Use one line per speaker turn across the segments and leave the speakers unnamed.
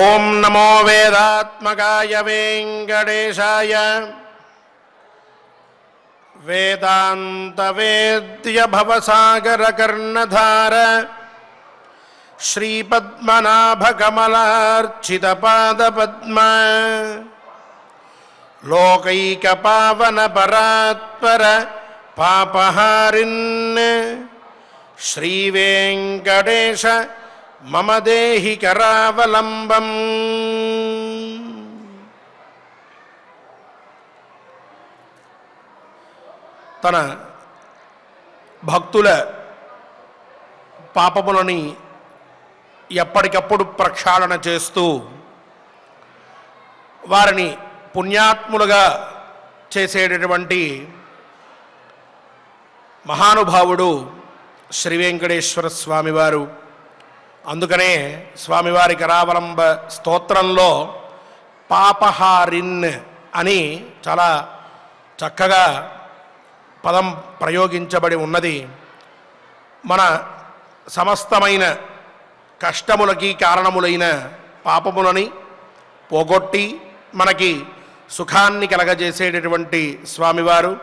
ఓం నమో వేదాత్మకాయ వెంకటేశాయ వేదాంత వేద్య భవసాగర కర్ణధార శ్రీపద్మనాభ కమలార్చిత పాదపద్మ లోకైక పావన పరాత్పర పాపహారిన్ శ్రీ వెంకటేశ మమ దేహి కరావలంబం. తన భక్తుల పాపములని ఎప్పటికప్పుడు ప్రక్షాళన చేస్తూ వారిని పుణ్యాత్ములుగా చేసేటటువంటి మహానుభావుడు శ్రీ వెంకటేశ్వర స్వామివారు. అందుకనే స్వామివారి కరావలంబ స్తోత్రంలో పాపహారిన్ అని చాలా చక్కగా పదం ప్రయోగించబడి ఉన్నది. మన సమస్తమైన కష్టములకి కారణములైన పాపములని పోగొట్టి మనకి సుఖాన్ని కలగజేసేటటువంటి స్వామివారు.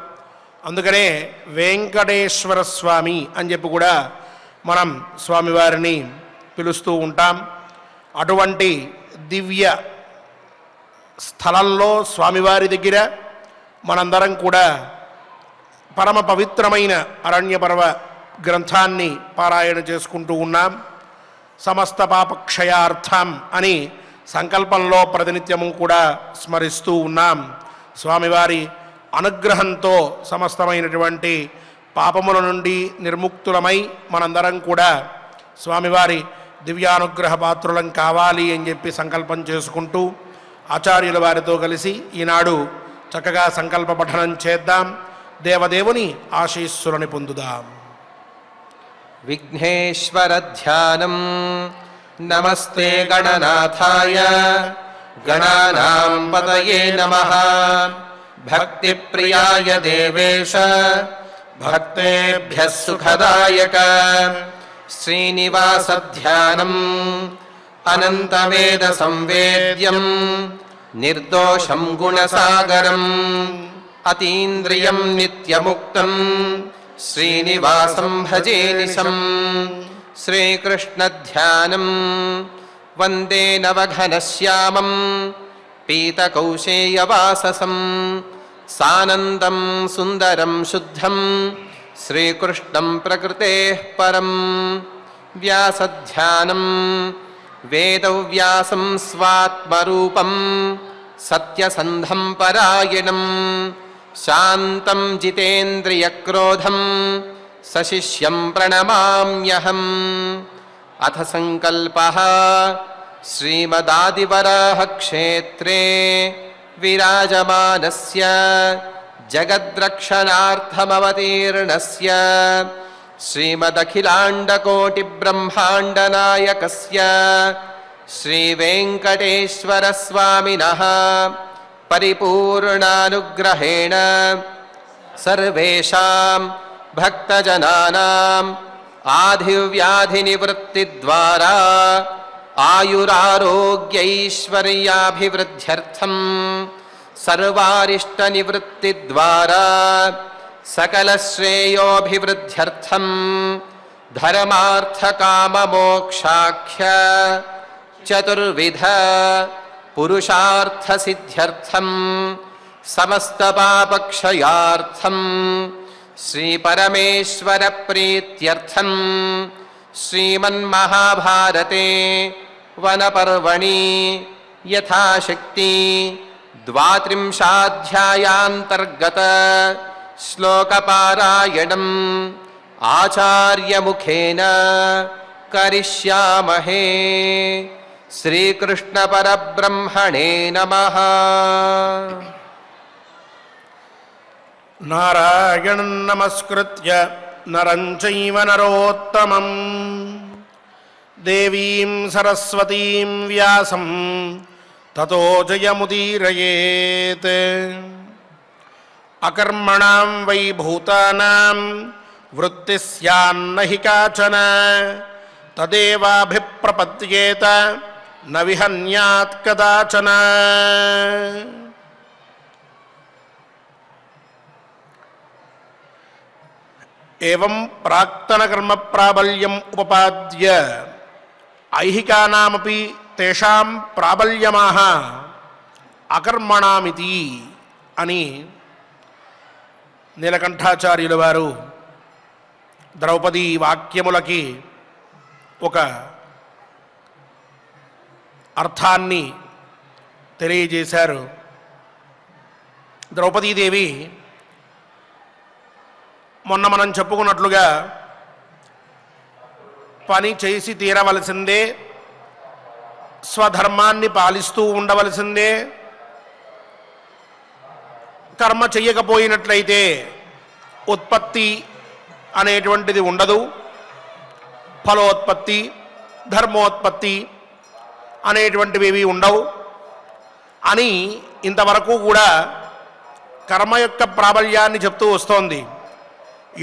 అందుకనే వెంకటేశ్వర స్వామి అని చెప్పి కూడా మనం స్వామివారిని పిలుస్తూ ఉంటాం. అటువంటి దివ్య స్థలంలో స్వామివారి దగ్గర మనందరం కూడా పరమ పవిత్రమైన అరణ్యపర్వ గ్రంథాన్ని పారాయణ చేసుకుంటూ ఉన్నాం. సమస్త పాపక్షయార్థం అని సంకల్పంలో ప్రతినిత్యము కూడా స్మరిస్తూ ఉన్నాం. స్వామివారి అనుగ్రహంతో సమస్తమైనటువంటి పాపముల నుండి నిర్ముక్తులమై మనందరం కూడా స్వామివారి దివ్యానుగ్రహ పాత్రులం కావాలి అని చెప్పి సంకల్పం చేసుకుంటూ ఆచార్యుల వారితో కలిసి ఈనాడు చక్కగా సంకల్ప పఠనం చేద్దాం. దేవదేవుని ఆశీస్సులని పొందుదాం.
విఘ్నేశ్వర ధ్యానం. నమస్తే గణనాథాయ గణానాం పతయే నమః. భక్తి ప్రియాయ దేవేశ భక్తేభ్యః సుఖదాయక. శ్రీనివాస ధ్యానం. అనంతవేద సంవేద్యం నిర్దోషం గుణసాగరం. అతీంద్రియం నిత్యముక్తం శ్రీనివాసం భజే నిశం. శ్రీకృష్ణ ధ్యానం. వందే నవఘనశ్యామం పీతకౌశేయవాససం. సానందం సుందరం శుద్ధం శ్రీకృష్ణం ప్రకృతేః పరం. వ్యాసధ్యానం. వేదవ్యాసం స్వాత్మరూపం సత్యసంధం పరాయణం. శాంతం జితేంద్రియక్రోధం సశిష్యం ప్రణమామ్యహం. అథ సంకల్పః. శ్రీమదాదివరాహ క్షేత్రే విరాజమానస్య జగద్రక్షణార్థమవతీర్ణస్య శ్రీమదఖిలాండకోటిబ్రహ్మాండనాయకస్య శ్రీవేంకటేశ్వర స్వామినః పరిపూర్ణానుగ్రహేణ సర్వేషాం భక్తజనానాం ఆధివ్యాధినివృత్తిద్వారా ఆయురారోగ్యైశ్వర్యాభివృద్ధ్యర్థం సర్వారిష్టనివృత్తిద్వారా సకలశ్రేయోభివృద్ధ్యర్థం ధర్మార్థకామమోక్షాఖ్య చతుర్విధ పురుషార్థసిద్ధ్యర్థం సమస్తపాపక్షయార్థం శ్రీపరమేశ్వర ప్రీత్యర్థం శ్రీమన్మహాభారతే వనపర్వణి యథాశక్తి 32 శ్లోకపారాయణం ఆచార్యముఖేన కరిష్యామహే. శ్రీకృష్ణ పరబ్రహ్మణే నమః.
నారాయణం నమస్కృత్య నరం చైవ నరోత్తమం దేవీం సరస్వతీం వ్యాసం తతో జయముదీరయేత్. అకర్మణాం వై భూతానాం వృత్తి స్యాన్నహి కాచన తదేవాభిప్రపద్యేత న విహన్యాత్ కదాచన. ఏవం ప్రాక్తన కర్మ ప్రాబల్యం ఉపపాద్య ఐహికానామపి తేషాం ప్రాబల్యమాహ అకర్మణామితి అని నీలకంఠాచార్యుల వారు ద్రౌపది వాక్యములకి ఒక అర్థాన్ని తెలియజేశారు. ద్రౌపదీదేవి మొన్న మనం చెప్పుకున్నట్లుగా పని చేసి తీరవలసిందే, స్వధర్మాన్ని పాలిస్తూ ఉండవలసిందే, కర్మ చెయ్యకపోయినట్లయితే ఉత్పత్తి అనేటువంటిది ఉండదు, ఫలోత్పత్తి ధర్మోత్పత్తి అనేటువంటివి ఉండవు అని ఇంతవరకు కూడా కర్మ యొక్క ప్రాబల్యాన్ని చెప్తూ వస్తోంది.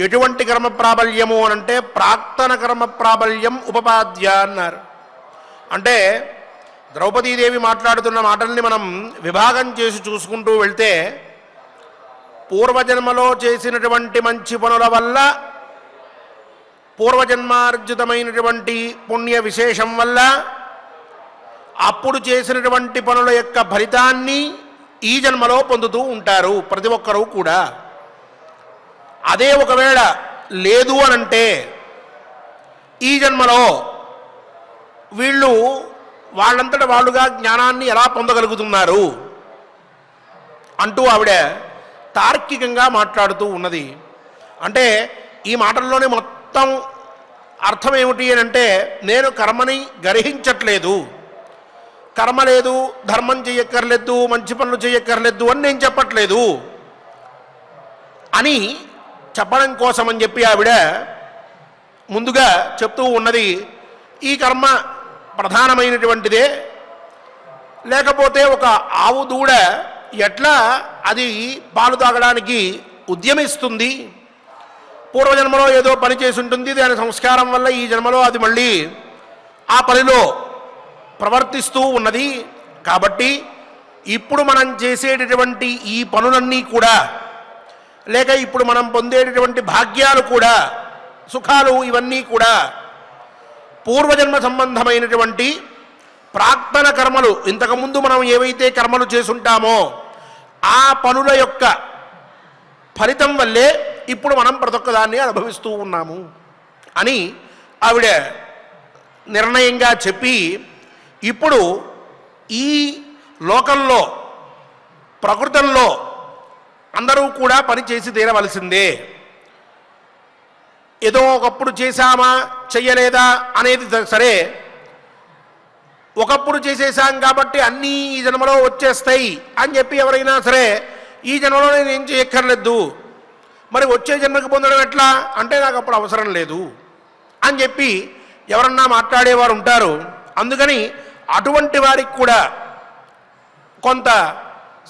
ఎటువంటి కర్మ ప్రాబల్యము అనంటే ప్రాక్తన కర్మ ప్రాబల్యం ఉపపాద్య అన్నారు. అంటే ద్రౌపదీదేవి మాట్లాడుతున్న మాటల్ని మనం విభాగం చేసి చూసుకుంటూ వెళ్తే పూర్వజన్మలో చేసినటువంటి మంచి పనుల వల్ల, పూర్వజన్మార్జితమైనటువంటి పుణ్య విశేషం వల్ల అప్పుడు చేసినటువంటి పనుల యొక్క ఫలితాన్ని ఈ జన్మలో పొందుతూ ఉంటారు ప్రతి ఒక్కరూ కూడా. అదే ఒకవేళ లేదు అనంటే ఈ జన్మలో వీళ్ళు వాళ్ళంతట వాళ్ళుగా జ్ఞానాన్ని ఎలా పొందగలుగుతున్నారు అంటూ ఆవిడ తార్కికంగా మాట్లాడుతూ ఉన్నది. అంటే ఈ మాటల్లోనే మొత్తం అర్థం ఏమిటి అని అంటే, నేను కర్మని గ్రహించట్లేదు, కర్మ లేదు, ధర్మం చెయ్యక్కర్లేదు, మంచి పనులు చెయ్యక్కర్లేదు అని నేను చెప్పట్లేదు అని చెప్పడం కోసం అని చెప్పి ఆవిడ ముందుగా చెప్తూ ఉన్నది. ఈ కర్మ ప్రధానమైనటువంటిదే, లేకపోతే ఒక ఆవు దూడ ఎట్లా అది పాలు తాగడానికి ఉద్యమిస్తుంది, పూర్వజన్మలో ఏదో పని చేసి ఉంటుంది, దాని సంస్కారం వల్ల ఈ జన్మలో అది మళ్ళీ ఆ పనిలో ప్రవర్తిస్తూ ఉన్నది. కాబట్టి ఇప్పుడు మనం చేసేటటువంటి ఈ పనులన్నీ కూడా, లేక ఇప్పుడు మనం పొందేటటువంటి భాగ్యాలు కూడా, సుఖాలు ఇవన్నీ కూడా పూర్వజన్మ సంబంధమైనటువంటి ప్రాక్తన కర్మలు, ఇంతకుముందు మనం ఏవైతే కర్మలు చేసుంటామో ఆ పనుల యొక్క ఫలితం వల్లే ఇప్పుడు మనం ప్రతి ఒక్కదాన్ని అనుభవిస్తూ ఉన్నాము అని ఆవిడ నిర్ణయంగా చెప్పి, ఇప్పుడు ఈ లోకంలో ప్రకృతంలో అందరూ కూడా పని చేసి తీరవలసిందే, ఏదో ఒకప్పుడు చేశామా చెయ్యలేదా అనేది సరే, ఒకప్పుడు చేసేసాం కాబట్టి అన్నీ ఈ జన్మలో వచ్చేస్తాయి అని చెప్పి ఎవరైనా సరే ఈ జన్మలో నేను ఏం చేయక్కర్లేదు, మరి వచ్చే జన్మకి పొందడం ఎట్లా అంటే నాకు అప్పుడు అవసరం లేదు అని చెప్పి ఎవరన్నా మాట్లాడేవారు ఉంటారు. అందుకని అటువంటి వారికి కూడా కొంత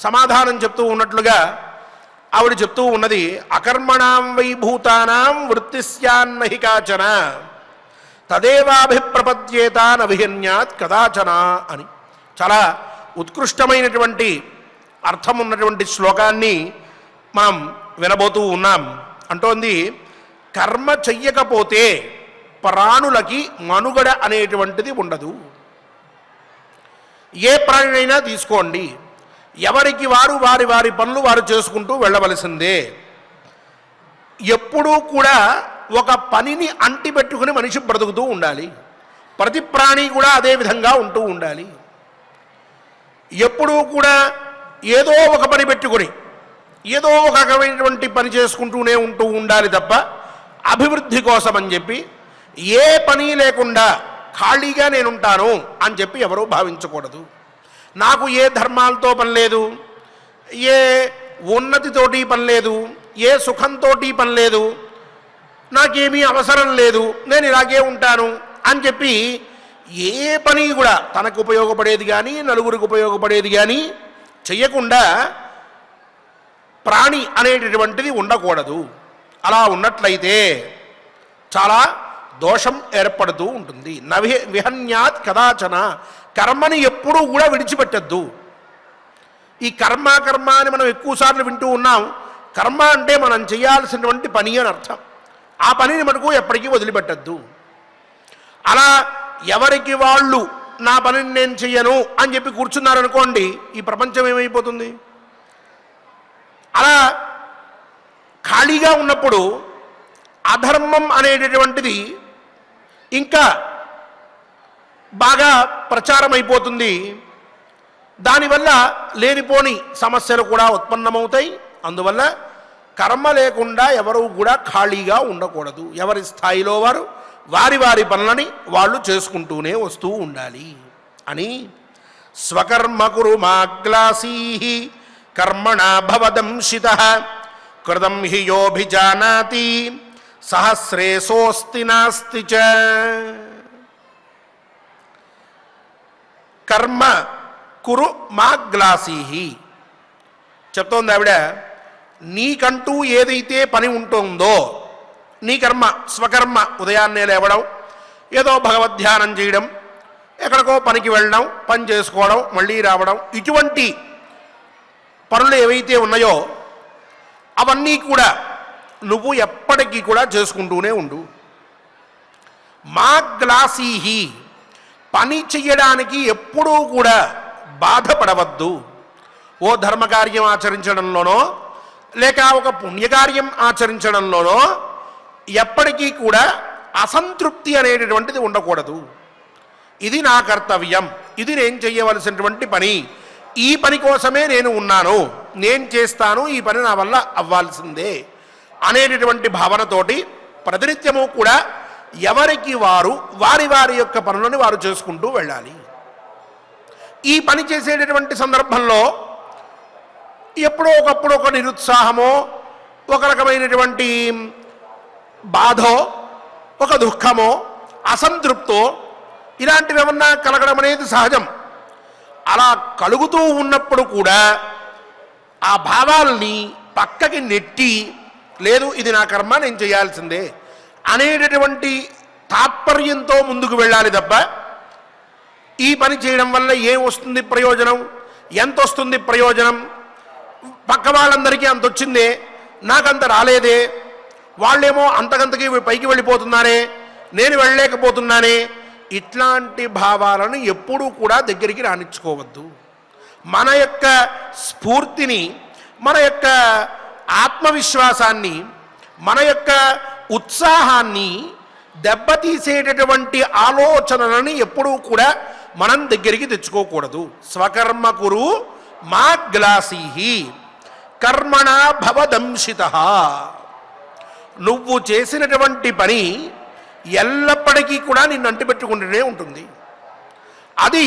సమాధానం చెప్తూ ఉన్నట్లుగా ఆవిడ చెప్తూ ఉన్నది. అకర్మణాం వై భూతానాం వృత్తిస్యాన్నహి కాచన తదేవాభిప్రపద్యేత నవిహన్యాత్ కదాచన అని చాలా ఉత్కృష్టమైనటువంటి అర్థం ఉన్నటువంటి శ్లోకాన్ని మనం వినబోతూ ఉన్నాం. అంటోంది, కర్మ చెయ్యకపోతే ప్రాణులకి మనుగడ అనేటువంటిది ఉండదు. ఏ ప్రాణినైనా తీసుకోండి, ఎవరికి వారు వారి వారి పనులు వారు చేసుకుంటూ వెళ్ళవలసిందే. ఎప్పుడూ కూడా ఒక పనిని అంటిపెట్టుకుని మనిషి బ్రతుకుతూ ఉండాలి. ప్రతి ప్రాణి కూడా అదే విధంగా ఉంటూ ఉండాలి. ఎప్పుడూ కూడా ఏదో ఒక పని పెట్టుకుని ఏదో ఒక రకమైనటువంటి పని చేసుకుంటూనే ఉంటూ ఉండాలి తప్ప అభివృద్ధి కోసం అని చెప్పి ఏ పని లేకుండా ఖాళీగా నేనుంటాను అని చెప్పి ఎవరూ భావించకూడదు. నాకు ఏ ధర్మాలతో పని లేదు, ఏ ఉన్నతితోటి పని లేదు, ఏ సుఖంతో పని లేదు, నాకేమీ అవసరం లేదు, నేను ఇలాగే ఉంటాను అని చెప్పి ఏ పని కూడా తనకు ఉపయోగపడేది కానీ నలుగురికి ఉపయోగపడేది కానీ చెయ్యకుండా ప్రాణి అనేటటువంటిది ఉండకూడదు. అలా ఉన్నట్లయితే చాలా దోషం ఏర్పడుతూ ఉంటుంది. విహన్యాత్ కదాచన, కర్మని ఎప్పుడూ కూడా విడిచిపెట్టద్దు. ఈ కర్మ అని మనం ఎక్కువసార్లు వింటూ ఉన్నాం. కర్మ అంటే మనం చేయాల్సినటువంటి పని అని అర్థం. ఆ పనిని మనకు ఎప్పటికీ వదిలిపెట్టద్దు. అలా ఎవరికి వాళ్ళు నా పనిని నేను చెయ్యను అని చెప్పి కూర్చున్నారనుకోండి, ఈ ప్రపంచం ఏమైపోతుంది? అలా ఖాళీగా ఉన్నప్పుడు అధర్మం అనేటటువంటిది ఇంకా బాగా ప్రచారం అయిపోతుంది. దానివల్ల లేనిపోని సమస్యలు కూడా ఉత్పన్నమవుతాయి. అందువల్ల కర్మ లేకుండా ఎవరు కూడా ఖాళీగా ఉండకూడదు. ఎవరి స్థాయిలో వారు వారి వారి పనులని వాళ్ళు చేసుకుంటూనే వస్తూ ఉండాలి అని స్వకర్మ కురు మాగ్లాసీ కర్మణ భవదంశితః కృతం హి యోభిజానాతి సహస్రేసోస్తి నాస్తి చ. కర్మ కురు మాగ్లాసీ చెప్తోంది ఆవిడ. నీకంటూ ఏదైతే పని ఉంటుందో నీ కర్మ, స్వకర్మ, ఉదయాన్నే లేవడం, ఏదో భగవద్ధ్యానం చేయడం, ఎక్కడికో పనికి వెళ్ళడం, పని చేసుకోవడం, మళ్ళీ రావడం, ఇటువంటి పనులు ఏవైతే ఉన్నాయో అవన్నీ కూడా నువ్వు ఎప్పటికీ కూడా చేసుకుంటూనే ఉండు. మాగ్లాసీహి, పని చెయ్యడానికి ఎప్పుడూ కూడా బాధపడవద్దు. ఓ ధర్మకార్యం ఆచరించడంలోనో లేక ఒక పుణ్యకార్యం ఆచరించడంలోనో ఎప్పటికీ కూడా అసంతృప్తి అనేటటువంటిది ఉండకూడదు. ఇది నా కర్తవ్యం, ఇది నేను చెయ్యవలసినటువంటి పని, ఈ పని కోసమే నేను ఉన్నాను, నేను చేస్తాను, ఈ పని నా వల్ల అవ్వాల్సిందే అనేటటువంటి భావనతోటి ప్రతినిత్యము కూడా ఎవరికి వారు వారి వారి యొక్క పనులను వారు చేసుకుంటూ వెళ్ళాలి. ఈ పని చేసేటటువంటి సందర్భంలో ఎప్పుడో ఒకప్పుడు ఒక నిరుత్సాహమో, ఒక రకమైనటువంటి బాధో, ఒక దుఃఖమో, అసంతృప్తో ఇలాంటివి ఏమన్నా కలగడం అనేది సహజం. అలా కలుగుతూ ఉన్నప్పుడు కూడా ఆ భావాల్ని పక్కకి నెట్టి, లేదు ఇది నా కర్మ, నేను చేయాల్సిందే అనేటటువంటి తాత్పర్యంతో ముందుకు వెళ్ళాలి తప్ప ఈ పని చేయడం వల్ల ఏం వస్తుంది ప్రయోజనం, ఎంత వస్తుంది ప్రయోజనం, పక్క వాళ్ళందరికీ అంత వచ్చిందే, నాకంత రాలేదే, వాళ్ళేమో అంతకంతకి పైకి వెళ్ళిపోతున్నారే, నేను వెళ్ళలేకపోతున్నానే, ఇట్లాంటి భావాలను ఎప్పుడూ కూడా దగ్గరికి రానిచ్చుకోవద్దు. మన యొక్క స్ఫూర్తిని, మన యొక్క ఆత్మవిశ్వాసాన్ని, మన యొక్క ఉత్సాహాన్ని దెబ్బతీసేటటువంటి ఆలోచనలని ఎప్పుడూ కూడా మనం దగ్గరికి తెచ్చుకోకూడదు. స్వకర్మ కురు మాగ్లాసీహి కర్మణ భవదంశితః. నువ్వు చేసినటువంటి పని ఎల్లప్పటికీ కూడా నిన్ను అంటిపెట్టుకుంటూనే ఉంటుంది. అది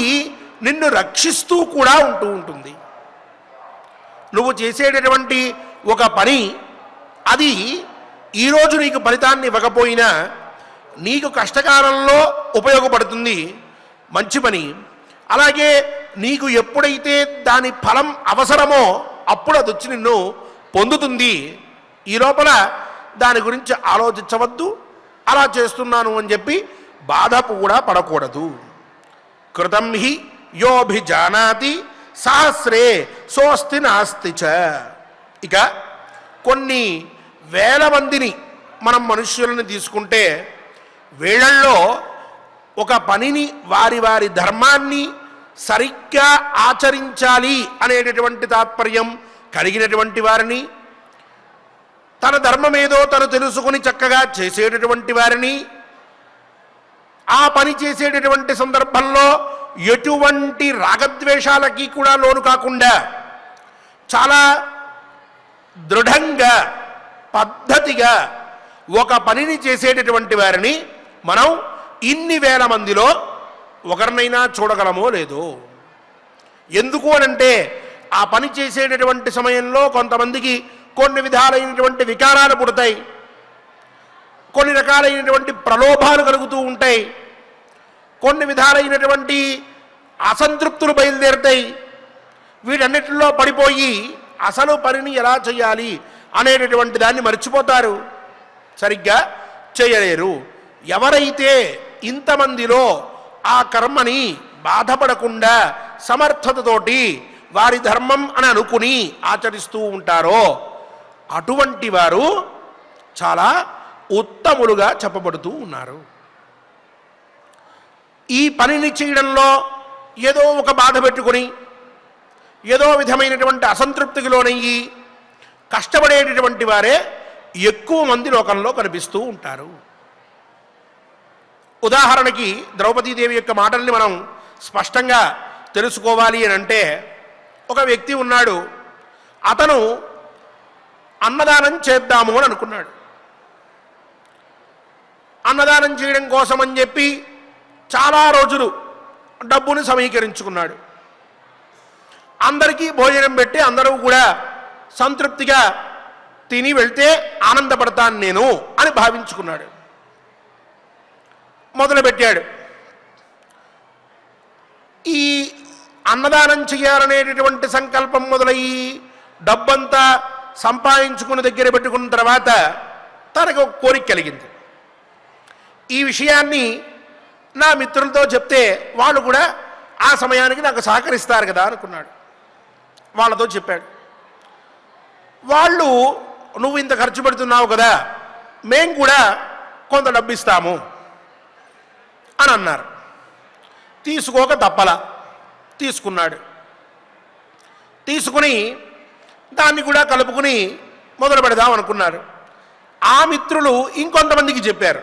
నిన్ను రక్షిస్తూ కూడా ఉంటుంది. నువ్వు చేసేటటువంటి ఒక పని అది ఈరోజు నీకు ఫలితాన్ని ఇవ్వకపోయినా నీకు కష్టకాలంలో ఉపయోగపడుతుంది, మంచి పని. అలాగే నీకు ఎప్పుడైతే దాని ఫలం అవసరమో అప్పుడు అది వచ్చి నిన్ను పొందుతుంది. ఈ లోపల దాని గురించి ఆలోచించవద్దు. అలా చేస్తున్నాను అని చెప్పి బాధ కూడా పడకూడదు. కృతం హి యోభిజానాతి సహస్రే సోస్తి నాస్తి చ. ఇక కొన్ని వేల మందిని మనం మనుష్యులను తీసుకుంటే వీళ్ళల్లో ఒక పనిని వారి వారి ధర్మాన్ని సరిగ్గా ఆచరించాలి అనేటటువంటి తాత్పర్యం కలిగినటువంటి వారిని, తన ధర్మమేదో తను తెలుసుకుని చక్కగా చేసేటటువంటి వారిని, ఆ పని చేసేటటువంటి సందర్భంలో ఎటువంటి రాగద్వేషాలకి కూడా లోను కాకుండా చాలా దృఢంగా పద్ధతిగా ఒక పనిని చేసేటటువంటి వారిని మనం ఇన్ని వేల మందిలో ఒకరినైనా చూడగలమో లేదో. ఎందుకు అనంటే ఆ పని చేసేటటువంటి సమయంలో కొంతమందికి కొన్ని విధాలైనటువంటి వికారాలు పుడతాయి, కొన్ని రకాలైనటువంటి ప్రలోభాలు కలుగుతూ ఉంటాయి, కొన్ని విధాలైనటువంటి అసంతృప్తులు బయలుదేరుతాయి. వీటన్నిటిలో పడిపోయి అసలు పనిని ఎలా చేయాలి అనేటటువంటి దాన్ని మర్చిపోతారు, సరిగ్గా చేయలేరు. ఎవరైతే ఇంతమందిలో ఆ కర్మని బాధపడకుండా సమర్థతతోటి వారి ధర్మం అని అనుకుని ఆచరిస్తూ ఉంటారో అటువంటి వారు చాలా ఉత్తములుగా చెప్పబడుతూ ఉన్నారు. ఈ పనిని చేయడంలో ఏదో ఒక బాధ పెట్టుకుని ఏదో విధమైనటువంటి అసంతృప్తికి లోనయ్యి కష్టపడేటటువంటి వారే ఎక్కువ మంది లోకంలో కనిపిస్తూ ఉంటారు. ఉదాహరణకి ద్రౌపదీదేవి యొక్క మాటల్ని మనం స్పష్టంగా తెలుసుకోవాలి అని అంటే, ఒక వ్యక్తి ఉన్నాడు, అతను అన్నదానం చేద్దాము అని అనుకున్నాడు. అన్నదానం చేయడం కోసం అని చెప్పి చాలా రోజులు డబ్బును సమీకరించుకున్నాడు. అందరికీ భోజనం పెట్టి అందరూ కూడా సంతృప్తిగా తిని వెళ్తే ఆనందపడతాను నేను అని భావించుకున్నాడు. మొదలుపెట్టాడు. ఈ అన్నదానం చేయాలనేటటువంటి సంకల్పం మొదలయ్యి డబ్బంతా సంపాదించుకుని దగ్గర పెట్టుకున్న తర్వాత తనకు ఒక కోరిక కలిగింది. ఈ విషయాన్ని నా మిత్రులతో చెప్తే వాళ్ళు కూడా ఆ సమయానికి నాకు సహకరిస్తారు కదా అనుకున్నాడు. వాళ్ళతో చెప్పాడు. వాళ్ళు నువ్వు ఇంత ఖర్చు పెడుతున్నావు కదా, మేము కూడా కొంత డబ్బు ఇస్తాము అని అన్నారు. తీసుకోక తప్పలా తీసుకున్నాడు. తీసుకుని దాన్ని కూడా కలుపుకుని మొదలు పెడదాం అనుకున్నారు. ఆ మిత్రులు ఇంకొంతమందికి చెప్పారు.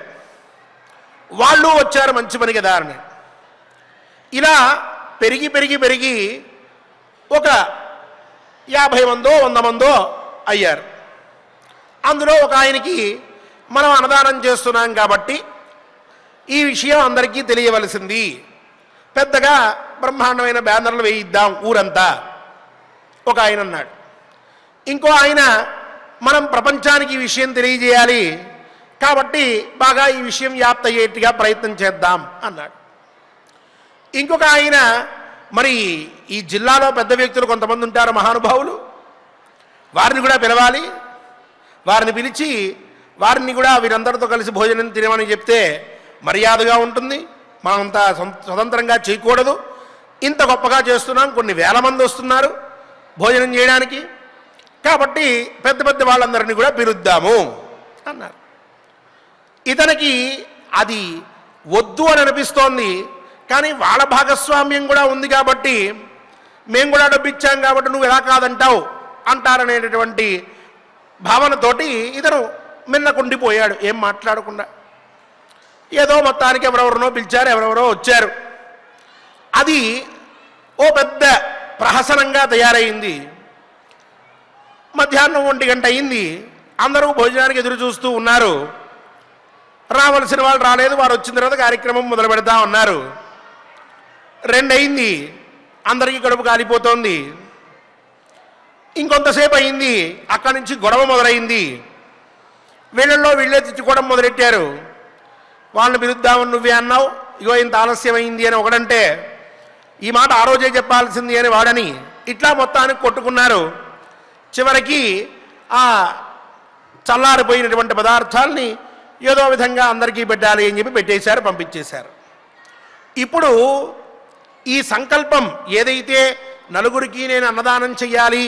వాళ్ళు వచ్చారు మంచి పని కదా అని. ఇలా పెరిగి పెరిగి పెరిగి ఒక 50 మందో 100 మందో అయ్యారు. అందులో ఒక ఆయనకి మనం అన్నదానం చేస్తున్నాం కాబట్టి ఈ విషయం అందరికీ తెలియవలసింది, పెద్దగా బ్రహ్మాండమైన బ్యానర్లు వేయిద్దాం ఊరంతా ఒక ఆయన అన్నాడు. ఇంకో ఆయన మనం ప్రపంచానికి ఈ విషయం తెలియజేయాలి కాబట్టి బాగా ఈ విషయం వ్యాప్తి అయ్యేట్టుగా ప్రయత్నం చేద్దాం అన్నాడు. ఇంకొక ఆయన మరి ఈ జిల్లాలో పెద్ద వ్యక్తులు కొంతమంది ఉంటారు, మహానుభావులు, వారిని కూడా పిలవాలి, వారిని పిలిచి వారిని కూడా వీరందరితో కలిసి భోజనం తినమని చెప్తే మర్యాదగా ఉంటుంది, మనంతా స్వతంత్రంగా చేయకూడదు, ఇంత గొప్పగా చేస్తున్నాం, కొన్ని వేల మంది వస్తున్నారు భోజనం చేయడానికి, కాబట్టి పెద్ద పెద్ద వాళ్ళందరినీ కూడా పిలుద్దాము అన్నారు. ఇతనికి అది వద్దు అని అనిపిస్తోంది, కానీ వాళ్ళ భాగస్వామ్యం కూడా ఉంది కాబట్టి మేము కూడా డబ్బు ఇచ్చాం కాబట్టి నువ్వు ఎలా కాదంటావు అంటారనేటటువంటి భావనతోటి ఇతను మిన్నకుండిపోయాడు, ఏం మాట్లాడకుండా. ఏదో మొత్తానికి ఎవరెవరినో పిలిచారు, ఎవరెవరో వచ్చారు. అది ఓ పెద్ద ప్రహసనంగా తయారైంది. మధ్యాహ్నం 1 గంట అయింది. అందరూ భోజనానికి ఎదురు చూస్తూ ఉన్నారు. రావలసిన వాళ్ళు రాలేదు. వారు వచ్చిన తర్వాత కార్యక్రమం మొదలు పెడతా ఉన్నారు. 2 అయింది. అందరికీ కడుపు కాలిపోతోంది. ఇంకొంతసేపు అయింది. అక్కడి నుంచి గొడవ మొదలైంది. వీళ్ళల్లో వీళ్ళే తిట్టుకోవడం మొదలెట్టారు. వాళ్ళని పిలుద్దామని నువ్వే అన్నావు, ఇగో ఇంత ఆలస్యమైంది అని ఒకడంటే, ఈ మాట ఆ రోజే చెప్పాల్సింది అని వాడని, ఇట్లా మొత్తానికి కొట్టుకున్నారు. చివరికి ఆ చల్లారిపోయినటువంటి పదార్థాలని ఏదో విధంగా అందరికీ పెట్టాలి అని చెప్పి పెట్టేశారు, పంపించేశారు. ఇప్పుడు ఈ సంకల్పం ఏదైతే నలుగురికి నేను అన్నదానం చెయ్యాలి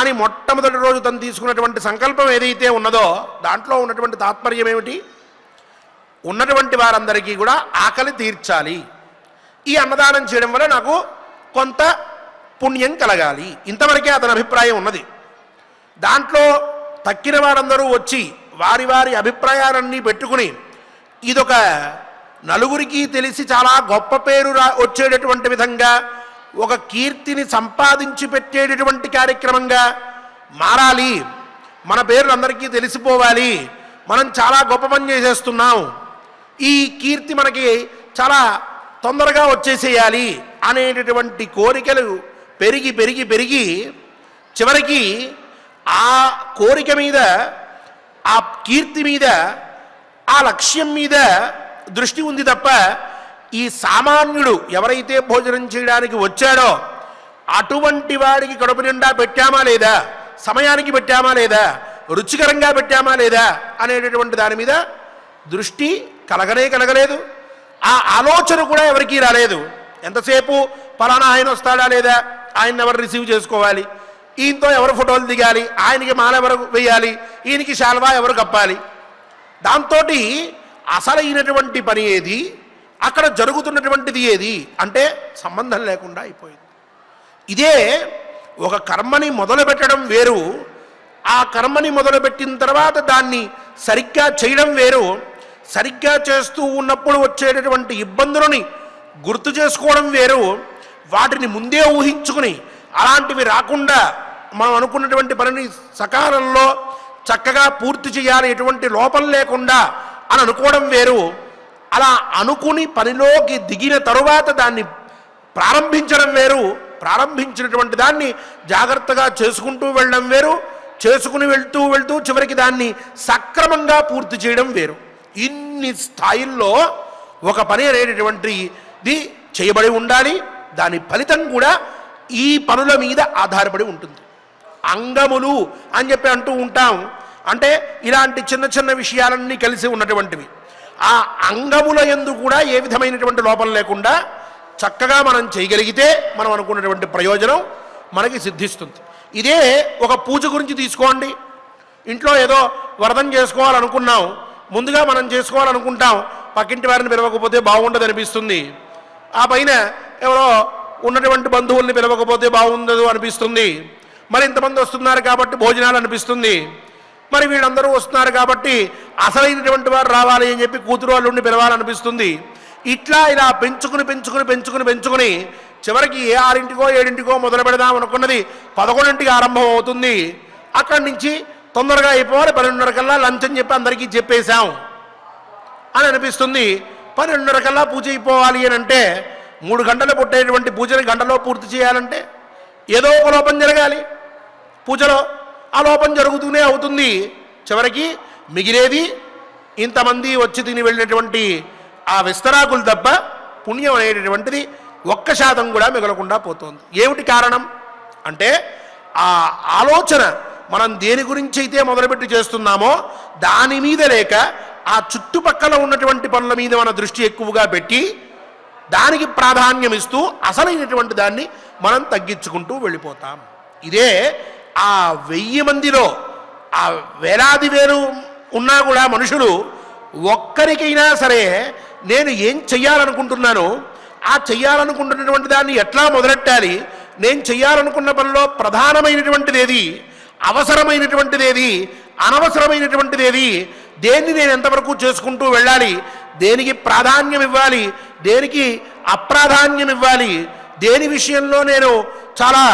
అని మొట్టమొదటి రోజు తను తీసుకున్నటువంటి సంకల్పం ఏదైతే ఉన్నదో దాంట్లో ఉన్నటువంటి తాత్పర్యం ఏమిటి? ఉన్నటువంటి వారందరికీ కూడా ఆకలి తీర్చాలి, ఈ అన్నదానం చేయడం వల్ల నాకు కొంత పుణ్యం కలగాలి, ఇంతవరకే అతని అభిప్రాయం ఉన్నది. దాంట్లో తక్కిన వారందరూ వచ్చి వారి వారి అభిప్రాయాలన్నీ పెట్టుకుని ఇదొక నలుగురికి తెలిసి చాలా గొప్ప పేరు వచ్చేటటువంటి విధంగా ఒక కీర్తిని సంపాదించి పెట్టేటటువంటి కార్యక్రమంగా మారాలి, మన పేర్లు అందరికీ తెలిసిపోవాలి, మనం చాలా గొప్ప పని చేసేస్తున్నాం, ఈ కీర్తి మనకి చాలా తొందరగా వచ్చేసేయాలి అనేటటువంటి కోరికలు పెరిగి పెరిగి పెరిగి చివరికి ఆ కోరిక మీద, ఆ కీర్తి మీద, ఆ లక్ష్యం మీద దృష్టి ఉంది తప్ప ఈ సామాన్యుడు ఎవరైతే భోజనం చేయడానికి వచ్చాడో అటువంటి వాడికి కడుపు నిండా పెట్టామా లేదా, సమయానికి పెట్టామా లేదా, రుచికరంగా పెట్టామా లేదా అనేటటువంటి దాని మీద దృష్టి కలగలేదు. ఆ ఆలోచన కూడా ఎవరికీ రాలేదు. ఎంతసేపు పలానా ఆయన వస్తాడా లేదా, ఆయన ఎవరు రిసీవ్ చేసుకోవాలి, ఈయనతో ఎవరు ఫోటోలు దిగాలి, ఆయనకి మాల ఎవరు వేయాలి, ఈయనకి శాల్వా ఎవరు కప్పాలి. దాంతో అసలైనటువంటి పని ఏది, అక్కడ జరుగుతున్నటువంటిది ఏది అంటే సంబంధం లేకుండా అయిపోయింది. ఇదే ఒక కర్మని మొదలుపెట్టడం వేరు, ఆ కర్మని మొదలుపెట్టిన తర్వాత దాన్ని సరిగ్గా చేయడం వేరు. సరిగ్గా చేస్తూ ఉన్నప్పుడు వచ్చేటటువంటి ఇబ్బందులని గుర్తు చేసుకోవడం వేరు. వాటిని ముందే ఊహించుకుని అలాంటివి రాకుండా మనం అనుకున్నటువంటి పనిని సకాలంలో చక్కగా పూర్తి చేయాలి, ఎటువంటి లోపం లేకుండా అని అనుకోవడం వేరు. అలా అనుకుని పనిలోకి దిగిన తరువాత దాన్ని ప్రారంభించడం వేరు. ప్రారంభించినటువంటి దాన్ని జాగ్రత్తగా చేసుకుంటూ వెళ్ళడం వేరు. చేసుకుని వెళ్తూ చివరికి దాన్ని సక్రమంగా పూర్తి చేయడం వేరు. ఇన్ని స్థాయిల్లో ఒక పని అనేటటువంటిది చేయబడి ఉండాలి. దాని ఫలితం కూడా ఈ పనుల మీద ఆధారపడి ఉంటుంది. అంగములు అని చెప్పి అంటూ ఉంటాం. అంటే ఇలాంటి చిన్న చిన్న విషయాలన్నీ కలిసి ఉన్నటువంటివి. ఆ అంగముల యందు కూడా ఏ విధమైనటువంటి లోపం లేకుండా చక్కగా మనం చేయగలిగితే మనం అనుకున్నటువంటి ప్రయోజనం మనకి సిద్ధిస్తుంది. ఇదే ఒక పూజ గురించి తీసుకోండి. ఇంట్లో ఏదో వ్రతం చేసుకోవాలనుకున్నాం, ముందుగా మనం చేసుకోవాలనుకుంటాం, పక్కింటి వారిని పిలవకపోతే బాగుండదు అనిపిస్తుంది. ఆ పైన ఎవరో ఉన్నటువంటి బంధువుల్ని పిలవకపోతే బాగుండదు అనిపిస్తుంది. మరి ఇంతమంది వస్తున్నారు కాబట్టి భోజనాలు అనిపిస్తుంది. మరి వీళ్ళందరూ వస్తున్నారు కాబట్టి అసలైనటువంటి వారు రావాలి అని చెప్పి కూతురు వాళ్ళుండి పిలవాలనిపిస్తుంది. ఇలా పెంచుకుని చివరికి 6 7 మొదలు పెడదాం అనుకున్నది 11 ఆరంభం అవుతుంది. అక్కడి నుంచి తొందరగా అయిపోవాలి, 12:30 కల్లా లంచ్ అని చెప్పి అందరికీ చెప్పేశాం అని అనిపిస్తుంది. 12:30 కల్లా పూజ అయిపోవాలి అని అంటే 3 గంటలు పుట్టేటువంటి పూజని గంటలో పూర్తి చేయాలంటే ఏదో ఒక లోపం జరగాలి పూజలో. ఆ లోపం జరుగుతూనే అవుతుంది. చివరికి మిగిలేది ఇంతమంది వచ్చి తిని వెళ్ళినటువంటి ఆ విస్తరాకులు తప్ప పుణ్యం అనేటటువంటిది 1% కూడా మిగలకుండా పోతుంది. ఏమిటి కారణం అంటే ఆ ఆలోచన మనం దేని గురించి అయితే మొదలుపెట్టి చేస్తున్నామో దాని మీద లేక ఆ చుట్టుపక్కల ఉన్నటువంటి పనుల మీద మన దృష్టి ఎక్కువగా పెట్టి దానికి ప్రాధాన్యం ఇస్తూ అసలైనటువంటి దాన్ని మనం తగ్గించుకుంటూ వెళ్ళిపోతాం. ఇదే ఆ 1000 మందిలో ఆ వేలాది వేలు ఉన్నా కూడా మనుషులు ఒక్కరికైనా సరే నేను ఏం చెయ్యాలనుకుంటున్నాను, ఆ చెయ్యాలనుకుంటున్నటువంటి దాన్ని ఎట్లా మొదలెట్టాలి, నేను చెయ్యాలనుకున్న పనిలో ప్రధానమైనటువంటిది ఏది, అవసరమైనటువంటిది ఏది, అనవసరమైనటువంటిది ఏది, దేన్ని నేను ఎంతవరకు చేసుకుంటూ వెళ్ళాలి, దేనికి ప్రాధాన్యం ఇవ్వాలి, దేనికి అప్రాధాన్యం ఇవ్వాలి, దేని విషయంలో నేను చాలా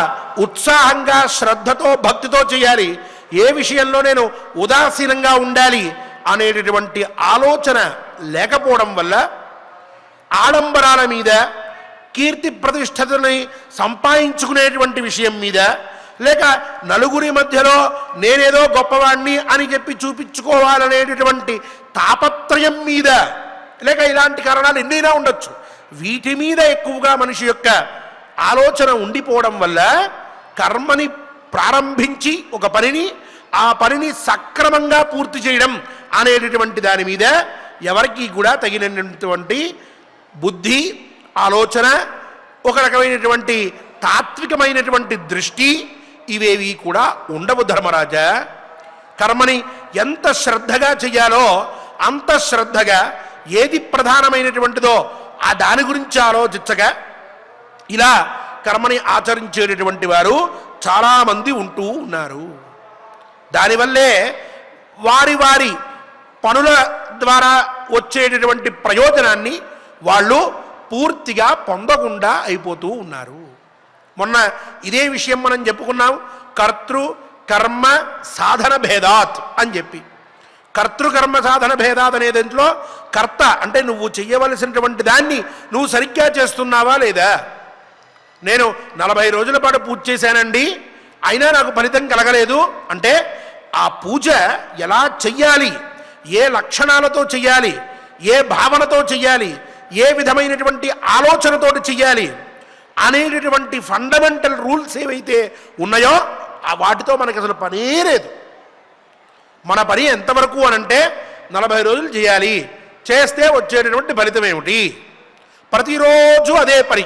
ఉత్సాహంగా శ్రద్ధతో భక్తితో చేయాలి, ఏ విషయంలో నేను ఉదాసీనంగా ఉండాలి అనేటటువంటి ఆలోచన లేకపోవడం వల్ల ఆడంబరాల మీద, కీర్తి ప్రతిష్టతని సంపాదించుకునేటువంటి విషయం మీద, లేక నలుగురి మధ్యలో నేనేదో గొప్పవాణ్ణి అని చెప్పి చూపించుకోవాలనేటటువంటి తాపత్రయం మీద, లేక ఇలాంటి కారణాలు ఎన్నైనా ఉండొచ్చు, వీటి మీద ఎక్కువగా మనిషి యొక్క ఆలోచన ఉండిపోవడం వల్ల కర్మని ప్రారంభించి ఒక పనిని, ఆ పనిని సక్రమంగా పూర్తి చేయడం అనేటటువంటి దాని మీద ఎవరికి కూడా తగినటువంటి బుద్ధి, ఆలోచన, ఒక రకమైనటువంటి తాత్వికమైనటువంటి దృష్టి ఇవేవి కూడా ఉండవు ధర్మరాజా. కర్మని ఎంత శ్రద్ధగా చెయ్యాలో అంత శ్రద్ధగా, ఏది ప్రధానమైనటువంటిదో ఆ దాని గురించి ఆలోచించగా ఇలా కర్మని ఆచరించేటటువంటి వారు చాలామంది ఉంటూ ఉన్నారు. దానివల్లే వారి వారి పనుల ద్వారా వచ్చేటటువంటి ప్రయోజనాన్ని వాళ్ళు పూర్తిగా పొందకుండా అయిపోతూ ఉన్నారు. మొన్న ఇదే విషయం మనం చెప్పుకున్నాం, కర్తృ కర్మ సాధన భేదాత్ అని చెప్పి. కర్తృకర్మ సాధన భేదాత్ అనే దాంట్లో కర్త అంటే నువ్వు చెయ్యవలసినటువంటి దాన్ని నువ్వు సరిగ్గా చేస్తున్నావా లేదా. నేను 40 రోజుల పాటు పూజ చేశానండి, అయినా నాకు ఫలితం కలగలేదు అంటే ఆ పూజ ఎలా చెయ్యాలి, ఏ లక్షణాలతో చెయ్యాలి, ఏ భావనతో చెయ్యాలి, ఏ విధమైనటువంటి ఆలోచనతోటి చెయ్యాలి అనేటటువంటి ఫండమెంటల్ రూల్స్ ఏవైతే ఉన్నాయో వాటితో మనకి అసలు పనే లేదు. మన పని ఎంతవరకు అనంటే 40 రోజులు చేయాలి, చేస్తే వచ్చేటటువంటి ఫలితం ఏమిటి? ప్రతిరోజు అదే పని.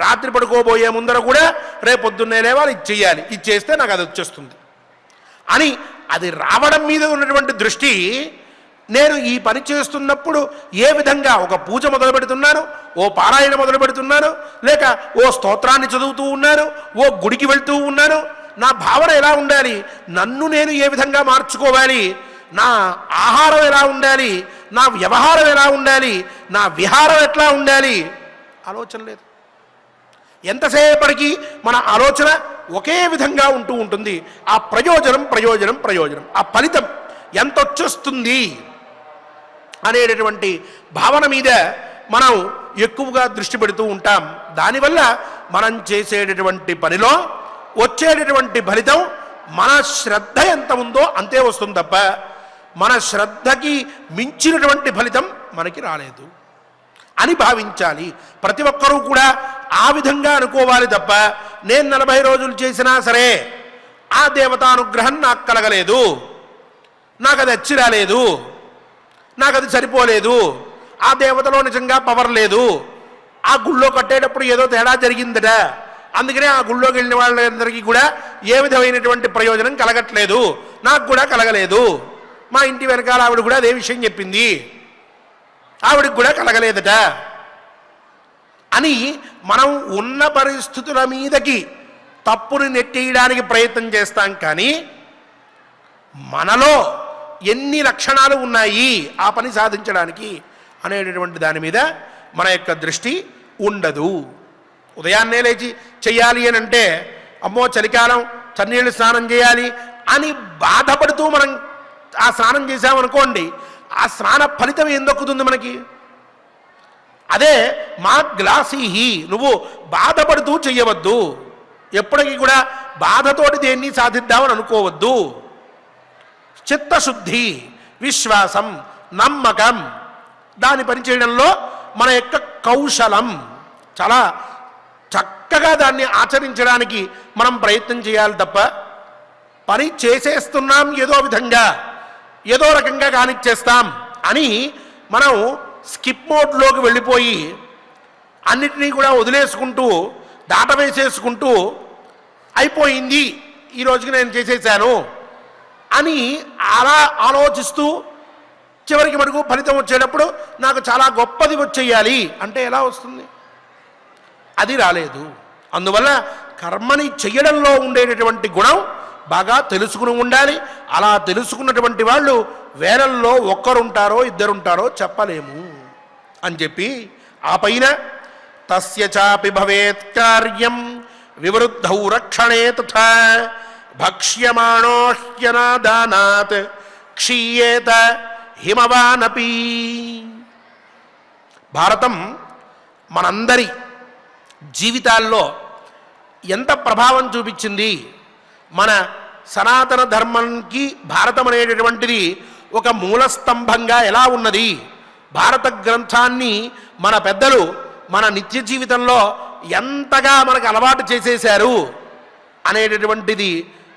రాత్రి పడుకోబోయే ముందర కూడా రేపు పొద్దున్నే లేవాలి, ఇది చెయ్యాలి, ఇది చేస్తే నాకు అది వచ్చేస్తుంది అని అది రావడం మీద ఉన్నటువంటి దృష్టి. నేను ఈ పని చేస్తున్నప్పుడు ఏ విధంగా ఒక పూజ మొదలు పెడుతున్నాను, ఓ పారాయణ మొదలు పెడుతున్నాను, లేక ఓ స్తోత్రాన్ని చదువుతూ ఉన్నాను, ఓ గుడికి వెళ్తూ ఉన్నాను, నా భావన ఎలా ఉండాలి, నన్ను నేను ఏ విధంగా మార్చుకోవాలి, నా ఆహారం ఎలా ఉండాలి, నా వ్యవహారం ఎలా ఉండాలి, నా విహారం ఎట్లా ఉండాలి, ఆలోచన లేదు. ఎంతసేపటికి మన ఆలోచన ఒకే విధంగా ఉంటూ ఉంటుంది. ఆ ప్రయోజనం ప్రయోజనం ప్రయోజనం, ఆ ఫలితం ఎంత వచ్చేస్తుంది అనేటటువంటి భావన మీద మనం ఎక్కువగా దృష్టి పెడుతూ ఉంటాం. దానివల్ల మనం చేసేటటువంటి పనిలో వచ్చేటటువంటి ఫలితం మన శ్రద్ధ ఎంత ఉందో అంతే వస్తుంది తప్ప మన శ్రద్ధకి మించినటువంటి ఫలితం మనకి రాలేదు అని భావించాలి. ప్రతి ఒక్కరూ కూడా ఆ విధంగా అనుకోవాలి తప్ప నేను 40 రోజులు చేసినా సరే ఆ దేవతానుగ్రహం నాకు కలగలేదు, నాకు అది వచ్చి రాలేదు, నాకు అది సరిపోలేదు, ఆ దేవతలో నిజంగా పవర్ లేదు, ఆ గుళ్ళో కట్టేటప్పుడు ఏదో తేడా జరిగిందట, అందుకనే ఆ గుళ్ళోకి వెళ్ళిన వాళ్ళందరికీ కూడా ఏ విధమైనటువంటి ప్రయోజనం కలగట్లేదు, నాకు కూడా కలగలేదు, మా ఇంటి వెనకాల ఆవిడ కూడా అదే విషయం చెప్పింది, ఆవిడికి కూడా కలగలేదట అని మనం ఉన్న పరిస్థితుల మీదకి తప్పుని నెట్టేయడానికి ప్రయత్నం చేస్తాం. కానీ మనలో ఎన్ని లక్షణాలు ఉన్నాయి ఆ పని సాధించడానికి అనేటటువంటి దాని మీద మన యొక్క దృష్టి ఉండదు. ఉదయాన్నే లేచి చెయ్యాలి అని అంటే అమ్మో చలికాలం చన్నీళ్ళు స్నానం చేయాలి అని బాధపడుతూ మనం ఆ స్నానం చేసామనుకోండి, ఆ స్నాన ఫలితం ఏం దక్కుతుంది మనకి? అదే మా గ్లాసీహి, నువ్వు బాధపడుతూ చెయ్యవద్దు, ఎప్పటికీ కూడా బాధతోటి దేన్ని సాధిద్దామని అనుకోవద్దు. చిత్తశుద్ధి, విశ్వాసం, నమ్మకం, దాని పని చేయడంలో మన యొక్క కౌశలం, చాలా చక్కగా దాన్ని ఆచరించడానికి మనం ప్రయత్నం చేయాలి తప్ప పని చేసేస్తున్నాం ఏదో విధంగా ఏదో రకంగా కానిచ్చేస్తాం అని మనం స్కిప్ మోడ్లోకి వెళ్ళిపోయి అన్నిటినీ కూడా వదిలేసుకుంటూ దాటవేసేసుకుంటూ అయిపోయింది ఈ రోజుకి నేను చేసేసాను అని అలా ఆలోచిస్తూ చివరికి మనకు ఫలితం వచ్చేటప్పుడు నాకు చాలా గొప్పది వచ్చేయాలి అంటే ఎలా వస్తుంది? అది రాలేదు. అందువల్ల కర్మని చెయ్యడంలో ఉండేటటువంటి గుణం బాగా తెలుసుకుని ఉండాలి. అలా తెలుసుకున్నటువంటి వాళ్ళు వేలల్లో ఒక్కరుంటారో ఇద్దరుంటారో చెప్పలేము అని చెప్పి ఆ పైన తస్య చాపి భవేత్ కార్యం వివృద్ధౌ రక్షణే తథా భక్ష్యమాణోహ్యనాదానాత్ క్షీయేత హిమవానపి. భారతం మనందరి జీవితాల్లో ఎంత ప్రభావం చూపించింది. మన సనాతన ధర్మానికి భారతం అనేటటువంటిది ఒక మూలస్తంభంగా ఎలా ఉన్నది, భారత గ్రంథాన్ని మన పెద్దలు మన నిత్య జీవితంలో ఎంతగా మనకు అలవాటు చేసేశారు అనేటటువంటిది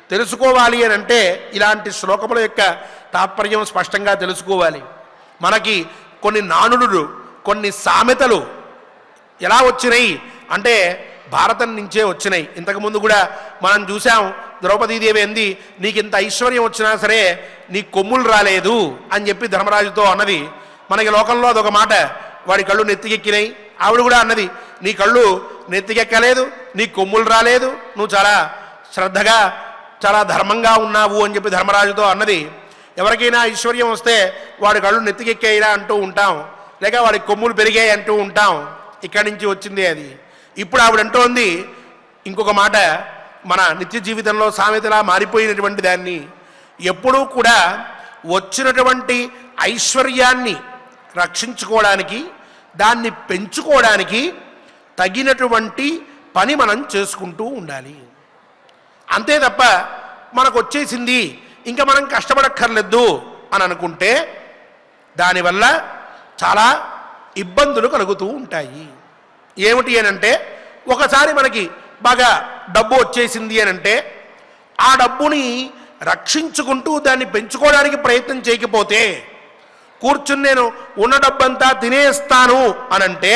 తెలుసుకోవాలి అని అంటే ఇలాంటి శ్లోకముల యొక్క తాత్పర్యం స్పష్టంగా తెలుసుకోవాలి. మనకి కొన్ని నానుడులు, కొన్ని సామెతలు ఎలా వచ్చినాయి అంటే భారతం నుంచే వచ్చినాయి. ఇంతకుముందు కూడా మనం చూసాం, ద్రౌపదీదేవి ఏంది, నీకు ఇంత ఐశ్వర్యం వచ్చినా సరే నీ కొమ్ములు రాలేదు అని చెప్పి ధర్మరాజుతో అన్నది. మనకి లోకంలో అదొక మాట, వాడి కళ్ళు నెత్తికెక్కినాయి. ఆవిడ కూడా అన్నది, నీ కళ్ళు నెత్తికెక్కలేదు, నీ కొమ్ములు రాలేదు, నువ్వు చాలా శ్రద్ధగా చాలా ధర్మంగా ఉన్నావు అని చెప్పి ధర్మరాజుతో అన్నది. ఎవరికైనా ఐశ్వర్యం వస్తే వాడి కళ్ళు నెత్తికెక్కాయిరా అంటూ ఉంటాం, లేక వాడి కొమ్ములు పెరిగాయి అంటూ ఉంటాం. ఇక్కడి నుంచి వచ్చింది అది. ఇప్పుడు ఆవిడ అంటోంది ఇంకొక మాట, మన నిత్య జీవితంలో సామెతలా మారిపోయినటువంటి దాన్ని, ఎప్పుడూ కూడా వచ్చినటువంటి ఐశ్వర్యాన్ని రక్షించుకోవడానికి, దాన్ని పెంచుకోవడానికి తగినటువంటి పని మనం చేసుకుంటూ ఉండాలి. అంతే తప్ప మనకు వచ్చేసింది ఇంకా మనం కష్టపడక్కర్లేదు అని అనుకుంటే దానివల్ల చాలా ఇబ్బందులు కలుగుతూ ఉంటాయి. ఏమిటి అనంటే, ఒకసారి మనకి బాగా డబ్బు వచ్చేసింది అనంటే ఆ డబ్బుని రక్షించుకుంటూ దాన్ని పెంచుకోవడానికి ప్రయత్నం చేయకపోతే కూర్చుని నేను ఉన్న డబ్బంతా తినేస్తాను అనంటే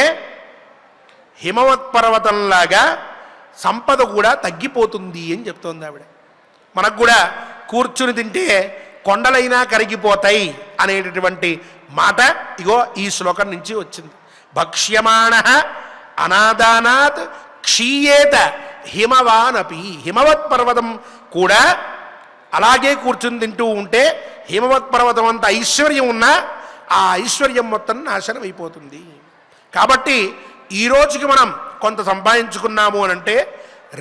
హిమవత్ పర్వతంలాగా సంపద కూడా తగ్గిపోతుంది అని చెప్తోంది ఆవిడ. మనకు కూడా కూర్చుని తింటే కొండలైనా కరిగిపోతాయి అనేటటువంటి మాట ఇగో ఈ శ్లోకం నుంచి వచ్చింది. భక్ష్యమాణ అనాదానాత్ క్షీయేత హిమవానపి. హిమవత్ పర్వతం కూడా అలాగే కూర్చుని తింటూ ఉంటే హిమవత్ పర్వతం అంత ఐశ్వర్యం ఉన్నా ఆ ఐశ్వర్యం మొత్తం నాశనం అయిపోతుంది. కాబట్టి ఈ రోజుకి మనం కొంత సంపాదించుకున్నాము అనంటే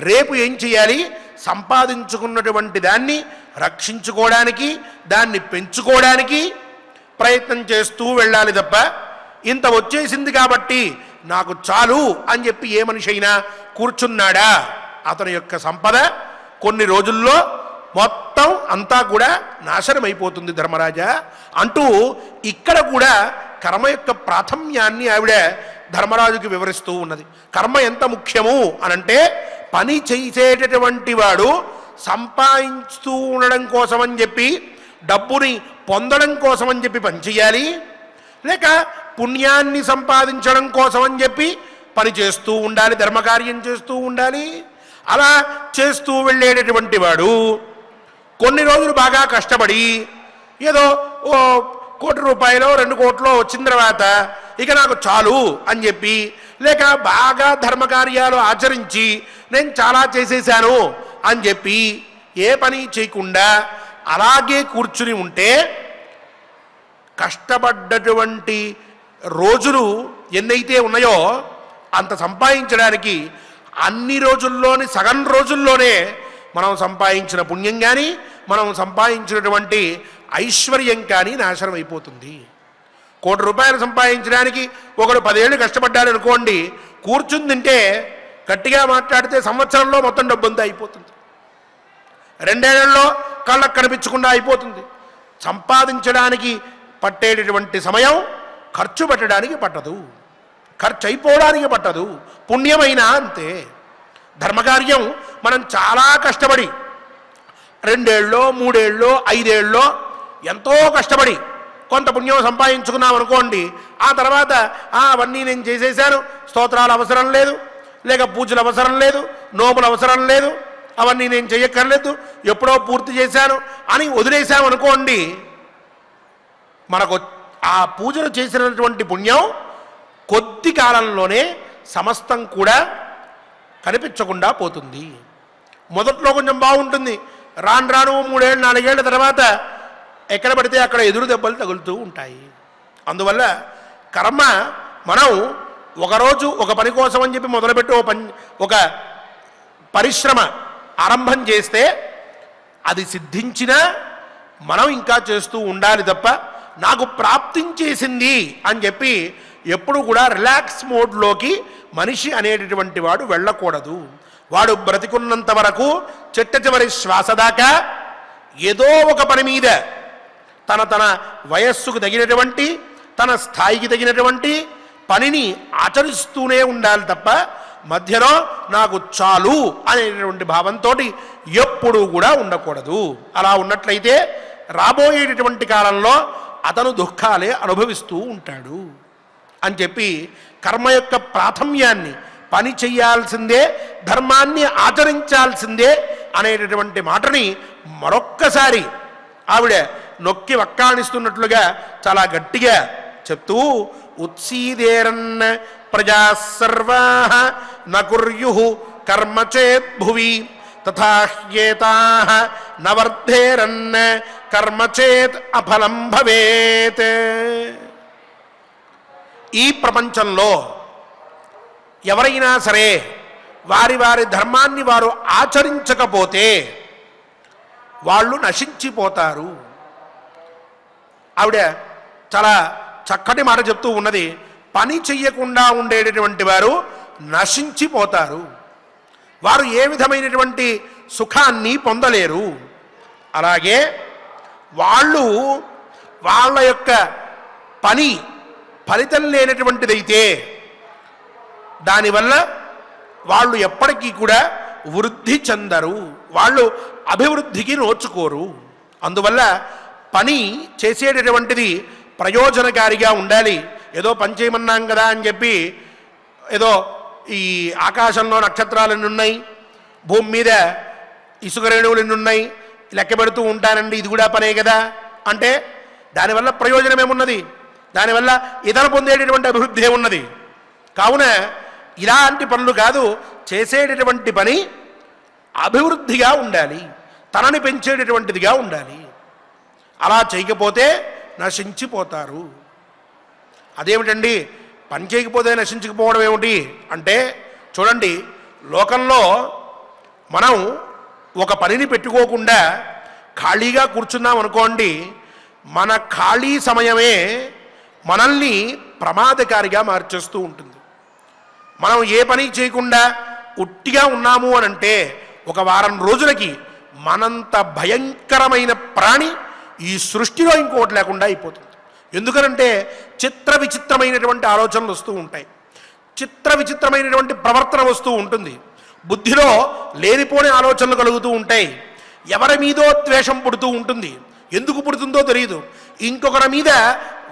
రేపు ఏం చేయాలి? సంపాదించుకున్నటువంటి దాన్ని రక్షించుకోవడానికి, దాన్ని పెంచుకోవడానికి ప్రయత్నం చేస్తూ వెళ్ళాలి తప్ప ఇంత వచ్చేసింది కాబట్టి నాకు చాలు అని చెప్పి ఏ మనిషి అయినా కూర్చున్నాడా అతని యొక్క సంపద కొన్ని రోజుల్లో మొత్తం అంతా కూడా నాశనం అయిపోతుంది ధర్మరాజా అంటూ ఇక్కడ కూడా కర్మ యొక్క ప్రాథమ్యాన్ని ఆవిడ ధర్మరాజుకి వివరిస్తూ ఉన్నది. కర్మ ఎంత ముఖ్యము అనంటే పని చేసేటటువంటి వాడు సంపాదించుతూ ఉండడం కోసమని చెప్పి, డబ్బుని పొందడం కోసమని చెప్పి పని చేయాలి, లేక పుణ్యాన్ని సంపాదించడం కోసమని చెప్పి పని చేస్తూ ఉండాలి, ధర్మకార్యం చేస్తూ ఉండాలి. అలా చేస్తూ వెళ్ళేటటువంటి వాడు కొన్ని రోజులు బాగా కష్టపడి ఏదో ₹1 కోటి 2 కోట్లో వచ్చిన తర్వాత ఇక నాకు చాలు అని చెప్పి, లేక బాగా ధర్మకార్యాలు ఆచరించి నేను చాలా చేసేసాను అని చెప్పి ఏ పని చేయకుండా అలాగే కూర్చుని ఉంటే కష్టపడ్డటువంటి రోజులు ఎన్నైతే ఉన్నాయో అంత సంపాదించడానికి అన్ని రోజుల్లోని సగం రోజుల్లోనే మనం సంపాదించిన పుణ్యం కానీ మనం సంపాదించినటువంటి ఐశ్వర్యం కానీ నాశనం అయిపోతుంది. ₹1 కోటి సంపాదించడానికి ఒకడు 10 ఏళ్ళు కష్టపడ్డాడు అనుకోండి, కూర్చుని తింటే గట్టిగా మాట్లాడితే సంవత్సరంలో మొత్తం డబ్బంతా అయిపోతుంది, 2 ఏళ్లలో కళ్ళకు కనిపించకుండా అయిపోతుంది. సంపాదించడానికి పట్టేటటువంటి సమయం ఖర్చు పెట్టడానికి పట్టదు, ఖర్చు అయిపోవడానికి పట్టదు. పుణ్యమైనా అంతే. ధర్మకార్యం మనం చాలా కష్టపడి 2 ఏళ్ళలో 3 ఏళ్ళలో 5 ఏళ్ళలో ఎంతో కష్టపడి కొంత పుణ్యం సంపాదించుకున్నాం అనుకోండి, ఆ తర్వాత అవన్నీ నేను చేసేసాను, స్తోత్రాలు అవసరం లేదు, లేక పూజలు అవసరం లేదు, నోములు అవసరం లేదు, అవన్నీ నేను చేయక్కర్లేదు, ఎప్పుడో పూర్తి చేశాను అని వదిలేసామనుకోండి, మనకు ఆ పూజలు చేసినటువంటి పుణ్యం కొద్ది కాలంలోనే సమస్తం కూడా కనిపించకుండా పోతుంది. మొదట్లో కొంచెం బాగుంటుంది, రాను రాను 3 ఏళ్ళు 4 ఏళ్ల తర్వాత ఎక్కడ పడితే అక్కడ ఎదురు దెబ్బలు తగులుతూ ఉంటాయి. అందువల్ల కర్మ మనం ఒకరోజు ఒక పని కోసం అని చెప్పి మొదలుపెట్టి ఒక పరిశ్రమ ఆరంభం చేస్తే అది సిద్ధించినా మనం ఇంకా చేస్తూ ఉండాలి తప్ప నాకు ప్రాప్తించేసింది అని చెప్పి ఎప్పుడు కూడా రిలాక్స్ మోడ్లోకి మనిషి అనేటటువంటి వాడు వెళ్ళకూడదు. వాడు బ్రతికున్నంత వరకు చిట్ట చివరి శ్వాస దాకా ఏదో ఒక పని మీద తన వయస్సుకు తగినటువంటి తన స్థాయికి తగినటువంటి పనిని ఆచరిస్తూనే ఉండాలి తప్ప మధ్యలో నాకు చాలు అనేటటువంటి భావంతో ఎప్పుడూ కూడా ఉండకూడదు. అలా ఉన్నట్లయితే రాబోయేటటువంటి కాలంలో అతను దుఃఖాలే అనుభవిస్తూ ఉంటాడు అని చెప్పి కర్మ యొక్క ప్రాథమ్యాన్ని, పని చెయ్యాల్సిందే, ధర్మాన్ని ఆచరించాల్సిందే అనేటటువంటి మాటని మరొక్కసారి ఆవిడ నొక్కి వక్కాణిస్తున్నట్లుగా చాలా గట్టిగా చెప్తూ ఉత్సీదేరన్న ప్రజా సర్వా నకుర్యు కర్మ చేత్ భువి తథాహ్యేతా నవర్ధేరన్న కర్మ చేత్ అఫలం భవేత్. ఈ ప్రపంచంలో ఎవరైనా సరే వారి వారి ధర్మాన్ని వారు ఆచరించకపోతే వాళ్ళు నశించిపోతారు. ఆవిడ చాలా చక్కటి మాట చెప్తూ ఉన్నది. పని చెయ్యకుండా ఉండేటటువంటి వారు నశించిపోతారు, వారు ఏ విధమైనటువంటి సుఖాన్ని పొందలేరు. అలాగే వాళ్ళు వాళ్ళ యొక్క పని ఫలితం లేనటువంటిదైతే దానివల్ల వాళ్ళు ఎప్పటికీ కూడా వృద్ధి చెందరు, వాళ్ళు అభివృద్ధికి నోచుకోరు. అందువల్ల పని చేసేటటువంటిది ప్రయోజనకారిగా ఉండాలి. ఏదో పని చేయమన్నాం కదా అని చెప్పి ఏదో ఈ ఆకాశంలో నక్షత్రాలు ఎన్ని ఉన్నాయి, భూమి మీద ఇసుక రేణువులు ఎన్ని ఉన్నాయి లెక్క పెడుతూ ఉంటానండి, ఇది కూడా పనే కదా అంటే దానివల్ల ప్రయోజనం ఏమున్నది? దానివల్ల ఇతర పొందేటటువంటి అభివృద్ధి ఏమున్నది? కావున ఇలాంటి పనులు కాదు, చేసేటటువంటి పని అభివృద్ధిగా ఉండాలి, తనని పెంచేటటువంటిదిగా ఉండాలి. అలా చేయకపోతే నశించిపోతారు. అదేమిటండి పని చేయకపోతే నశించకపోవడం ఏమిటి అంటే, చూడండి, లోకంలో మనం ఒక పనిని పెట్టుకోకుండా ఖాళీగా కూర్చున్నాం అనుకోండి, మన ఖాళీ సమయమే మనల్ని ప్రమాదకారిగా మార్చేస్తూ ఉంటుంది. మనం ఏ పని చేయకుండా ఉట్టిగా ఉన్నాము అని అంటే ఒక వారం రోజులకి మనంత భయంకరమైన ప్రాణి ఈ సృష్టిలో ఇంకోటి లేకుండా అయిపోతుంది. ఎందుకనంటే చిత్ర విచిత్రమైనటువంటి ఆలోచనలు వస్తూ ఉంటాయి, చిత్ర విచిత్రమైనటువంటి ప్రవర్తన వస్తూ ఉంటుంది, బుద్ధిలో లేనిపోని ఆలోచనలు కలుగుతూ ఉంటాయి, ఎవరి మీదో ద్వేషం పుడుతూ ఉంటుంది, ఎందుకు పుడుతుందో తెలియదు, ఇంకొకరి మీద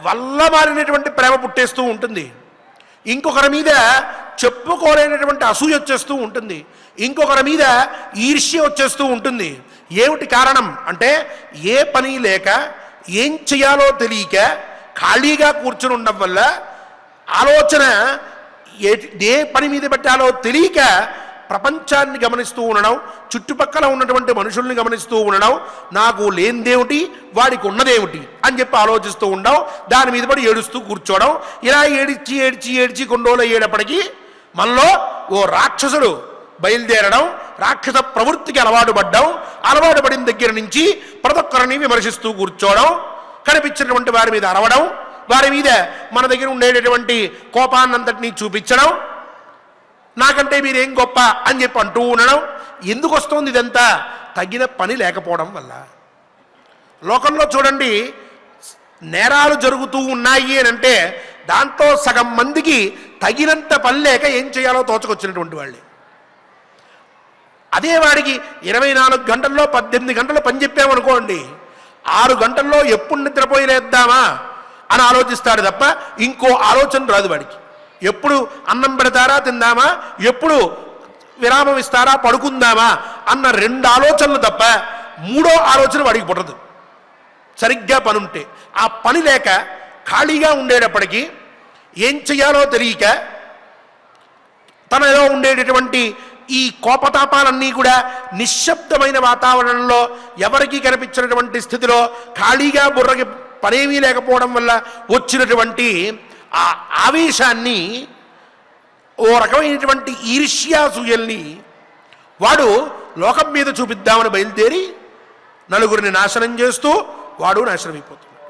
వల్ల మారినటువంటి ప్రేమ పుట్టేస్తూ ఉంటుంది, ఇంకొకరి మీద చెప్పుకోలేనటువంటి అసూయ వచ్చేస్తూ ఉంటుంది, ఇంకొకరి మీద ఈర్ష్య వచ్చేస్తూ ఉంటుంది. ఏమిటి కారణం అంటే ఏ పని లేక ఏం చేయాలో తెలియక ఖాళీగా కూర్చుని ఉండడం వల్ల ఆలోచన ఏ పని మీద పెట్టాలో తెలియక ప్రపంచాన్ని గమనిస్తూ ఉండడం, చుట్టుపక్కల ఉన్నటువంటి మనుషుల్ని గమనిస్తూ ఉండడం, నాకు లేనిదేమిటి వాడికి ఉన్నదేమిటి అని చెప్పి ఆలోచిస్తూ ఉండడం, దాని మీద పడి ఏడుస్తూ కూర్చోవడం, ఇలా ఏడ్చి ఏడ్చి ఏడ్చి కొన్ని రోజులు అయ్యేటప్పటికీ మనలో ఓ రాక్షసుడు బయలుదేరడం, రాక్షస ప్రవృత్తికి అలవాటు పడిన దగ్గర నుంచి ప్రతి ఒక్కరిని విమర్శిస్తూ కూర్చోవడం, కనిపించినటువంటి వారి మీద అరవడం, వారి మీద మన దగ్గర ఉండేటటువంటి కోపాన్నంతటినీ చూపించడం, నాకంటే మీరేం గొప్ప అని చెప్పి అంటూ ఉండడం. ఎందుకు వస్తుంది ఇదంతా? తగిన పని లేకపోవడం వల్ల. లోకంలో చూడండి, నేరాలు జరుగుతూ ఉన్నాయి అని అంటే దాంతో సగం మందికి తగినంత పని లేక ఏం చేయాలో తోచకొచ్చినటువంటి వాళ్ళే. అదే వాడికి 24 గంటల్లో 18 గంటలు పని చెప్పామనుకోండి, 6 గంటల్లో ఎప్పుడు నిద్రపోయి లేద్దామా అని ఆలోచిస్తాడు తప్ప ఇంకో ఆలోచన రాదు వాడికి. ఎప్పుడు అన్నం పెడతారా తిందామా, ఎప్పుడు విరామం ఇస్తారా పడుకుందామా అన్న 2 ఆలోచనలు తప్ప 3వ ఆలోచన వాడికి పుట్టదు. సరిగ్గా పని ఉంటే, ఆ పని లేక ఖాళీగా ఉండేటప్పటికీ ఏం చెయ్యాలో తెలియక తనలో ఉండేటటువంటి ఈ కోపతాపాలన్నీ కూడా నిశ్శబ్దమైన వాతావరణంలో ఎవరికీ కనిపించినటువంటి స్థితిలో ఖాళీగా బుర్రకి పనేమీ లేకపోవడం వల్ల వచ్చినటువంటి ఆ ఆవేశాన్ని, ఓ రకమైనటువంటి ఈర్ష్యాసూయల్ని వాడు లోకం మీద చూపిద్దామని బయలుదేరి నలుగురిని నాశనం చేస్తూ వాడు నాశనమైపోతున్నాడు.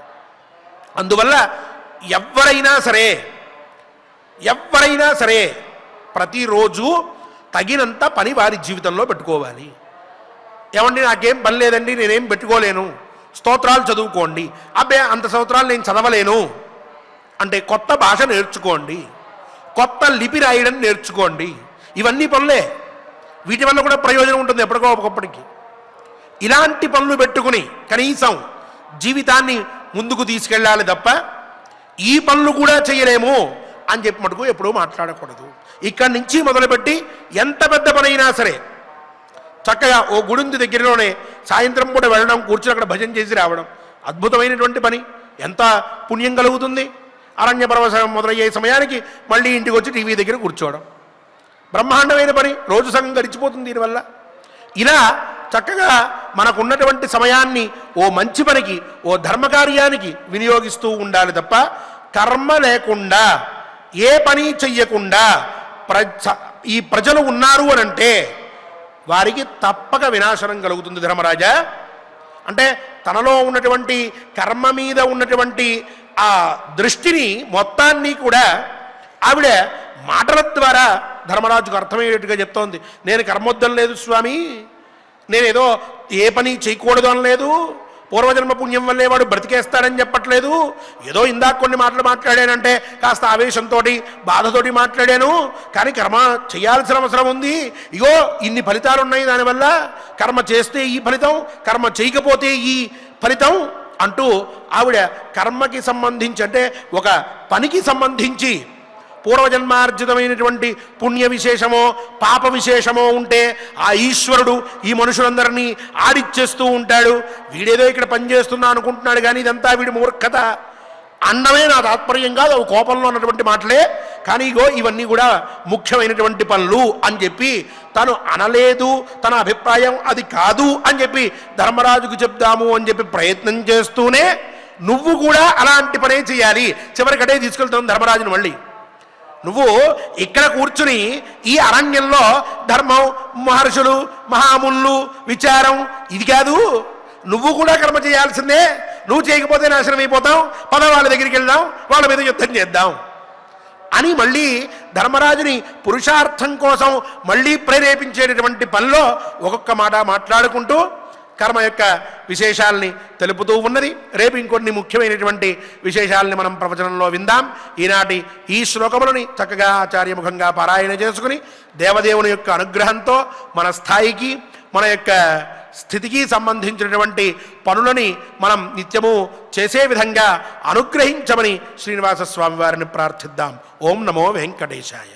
అందువల్ల ఎవరైనా సరే ప్రతిరోజు తగినంత పని వారి జీవితంలో పెట్టుకోవాలి. ఏమండి నాకేం పని లేదండి, నేనేం పెట్టుకోలేను, స్తోత్రాలు చదువుకోండి. అబ్బే అంత స్తోత్రాలు నేను చదవలేను అంటే కొత్త భాష నేర్చుకోండి, కొత్త లిపి రాయడం నేర్చుకోండి. ఇవన్నీ పనులే, వీటి వల్ల కూడా ప్రయోజనం ఉంటుంది ఎప్పటికో ఒకప్పటికి. ఇలాంటి పనులు పెట్టుకుని కనీసం జీవితాన్ని ముందుకు తీసుకెళ్ళాలి తప్ప ఈ పనులు కూడా చేయలేము అని చెప్పి మటుకు ఎప్పుడూ మాట్లాడకూడదు. ఇక్కడి నుంచి మొదలుపెట్టి ఎంత పెద్ద పనైనా సరే చక్కగా ఓ గుడి దగ్గరలోనే సాయంత్రం పూట వెళ్ళడం, కూర్చుని అక్కడ భజన చేసి రావడం అద్భుతమైనటువంటి పని. ఎంత పుణ్యం కలుగుతుంది. అరణ్య పర్వసం మొదలయ్యే సమయానికి మళ్ళీ ఇంటికి వచ్చి టీవీ దగ్గర కూర్చోవడం బ్రహ్మాండమైన పని. రోజు సగం గడిచిపోతుంది దీనివల్ల. ఇలా చక్కగా మనకున్నటువంటి సమయాన్ని ఓ మంచి పనికి, ఓ ధర్మకార్యానికి వినియోగిస్తూ ఉండాలి తప్ప కర్మ లేకుండా ఏ పని చెయ్యకుండా ఈ ప్రజలు ఉన్నారు అని అంటే వారికి తప్పక వినాశనం కలుగుతుంది. ధర్మరాజా అంటే తనలో ఉన్నటువంటి కర్మ మీద ఉన్నటువంటి ఆ దృష్టిని మొత్తాన్ని కూడా ఆవిడ మాటల ద్వారా ధర్మరాజుకు అర్థమయ్యేట్టుగా చెప్తోంది. నేను కర్మొద్దం లేదు స్వామి, నేనేదో ఏ పని చేయకూడదు అనలేదు, పూర్వజన్మ పుణ్యం వల్లే వాడు బ్రతికేస్తాడని చెప్పట్లేదు, ఏదో ఇందాక కొన్ని మాటలు మాట్లాడానంటే కాస్త ఆవేశంతో బాధతోటి మాట్లాడాను, కానీ కర్మ చేయాల్సిన అవసరం ఉంది. ఇగో ఇన్ని ఫలితాలు ఉన్నాయి దానివల్ల. కర్మ చేస్తే ఈ ఫలితం, కర్మ చేయకపోతే ఈ ఫలితం అంటూ ఆవిడ కర్మకి సంబంధించి అంటే ఒక పనికి సంబంధించి పూర్వజన్మార్జితమైనటువంటి పుణ్య విశేషమో పాప విశేషమో ఉంటే ఆ ఈశ్వరుడు ఈ మనుషులందరినీ ఆడిచ్చేస్తూ ఉంటాడు. వీడేదో ఇక్కడ పనిచేస్తున్నా అనుకుంటున్నాడు, కానీ ఇదంతా వీడి మూర్ఖత అన్నమే నా తాత్పర్యం కాదు, అవి కోపంలో ఉన్నటువంటి మాటలే. కానీ ఇగో ఇవన్నీ కూడా ముఖ్యమైనటువంటి పనులు అని చెప్పి తను అనలేదు, తన అభిప్రాయం అది కాదు అని చెప్పి ధర్మరాజుకు చెప్దాము అని చెప్పి ప్రయత్నం చేస్తూనే నువ్వు కూడా అలాంటి పనే చేయాలి. చివరికటే తీసుకెళ్తాను ధర్మరాజుని. మళ్ళీ నువ్వు ఇక్కడ కూర్చుని ఈ అరణ్యంలో ధర్మం, మహర్షులు, మహామునులు విచారం ఇది కాదు, నువ్వు కూడా కర్మ చేయాల్సిందే. నువ్వు చేయకపోతే నాశనం అయిపోతావు, పద వాళ్ళ దగ్గరికి వెళ్దాం, వాళ్ళ మీద యుద్ధం చేద్దాం అని మళ్ళీ ధర్మరాజుని పురుషార్థం కోసం మళ్ళీ ప్రేరేపించేటటువంటి పనిలో ఒక్కొక్క మాట మాట్లాడుకుంటూ కర్మ యొక్క విశేషాలని తెలుపుతూ ఉన్నది. రేపు ఇంకొన్ని ముఖ్యమైనటువంటి విశేషాలని మనం ప్రవచనంలో విందాం. ఈనాటి ఈ శ్లోకములని చక్కగా ఆచార్యముఖంగా పారాయణ చేసుకుని దేవదేవుని యొక్క అనుగ్రహంతో మన స్థాయికి మన యొక్క స్థితికి సంబంధించినటువంటి పనులని మనం నిత్యము చేసే విధంగా అనుగ్రహించమని శ్రీనివాస స్వామి వారిని ప్రార్థిద్దాం. ఓం నమో వెంకటేశాయ.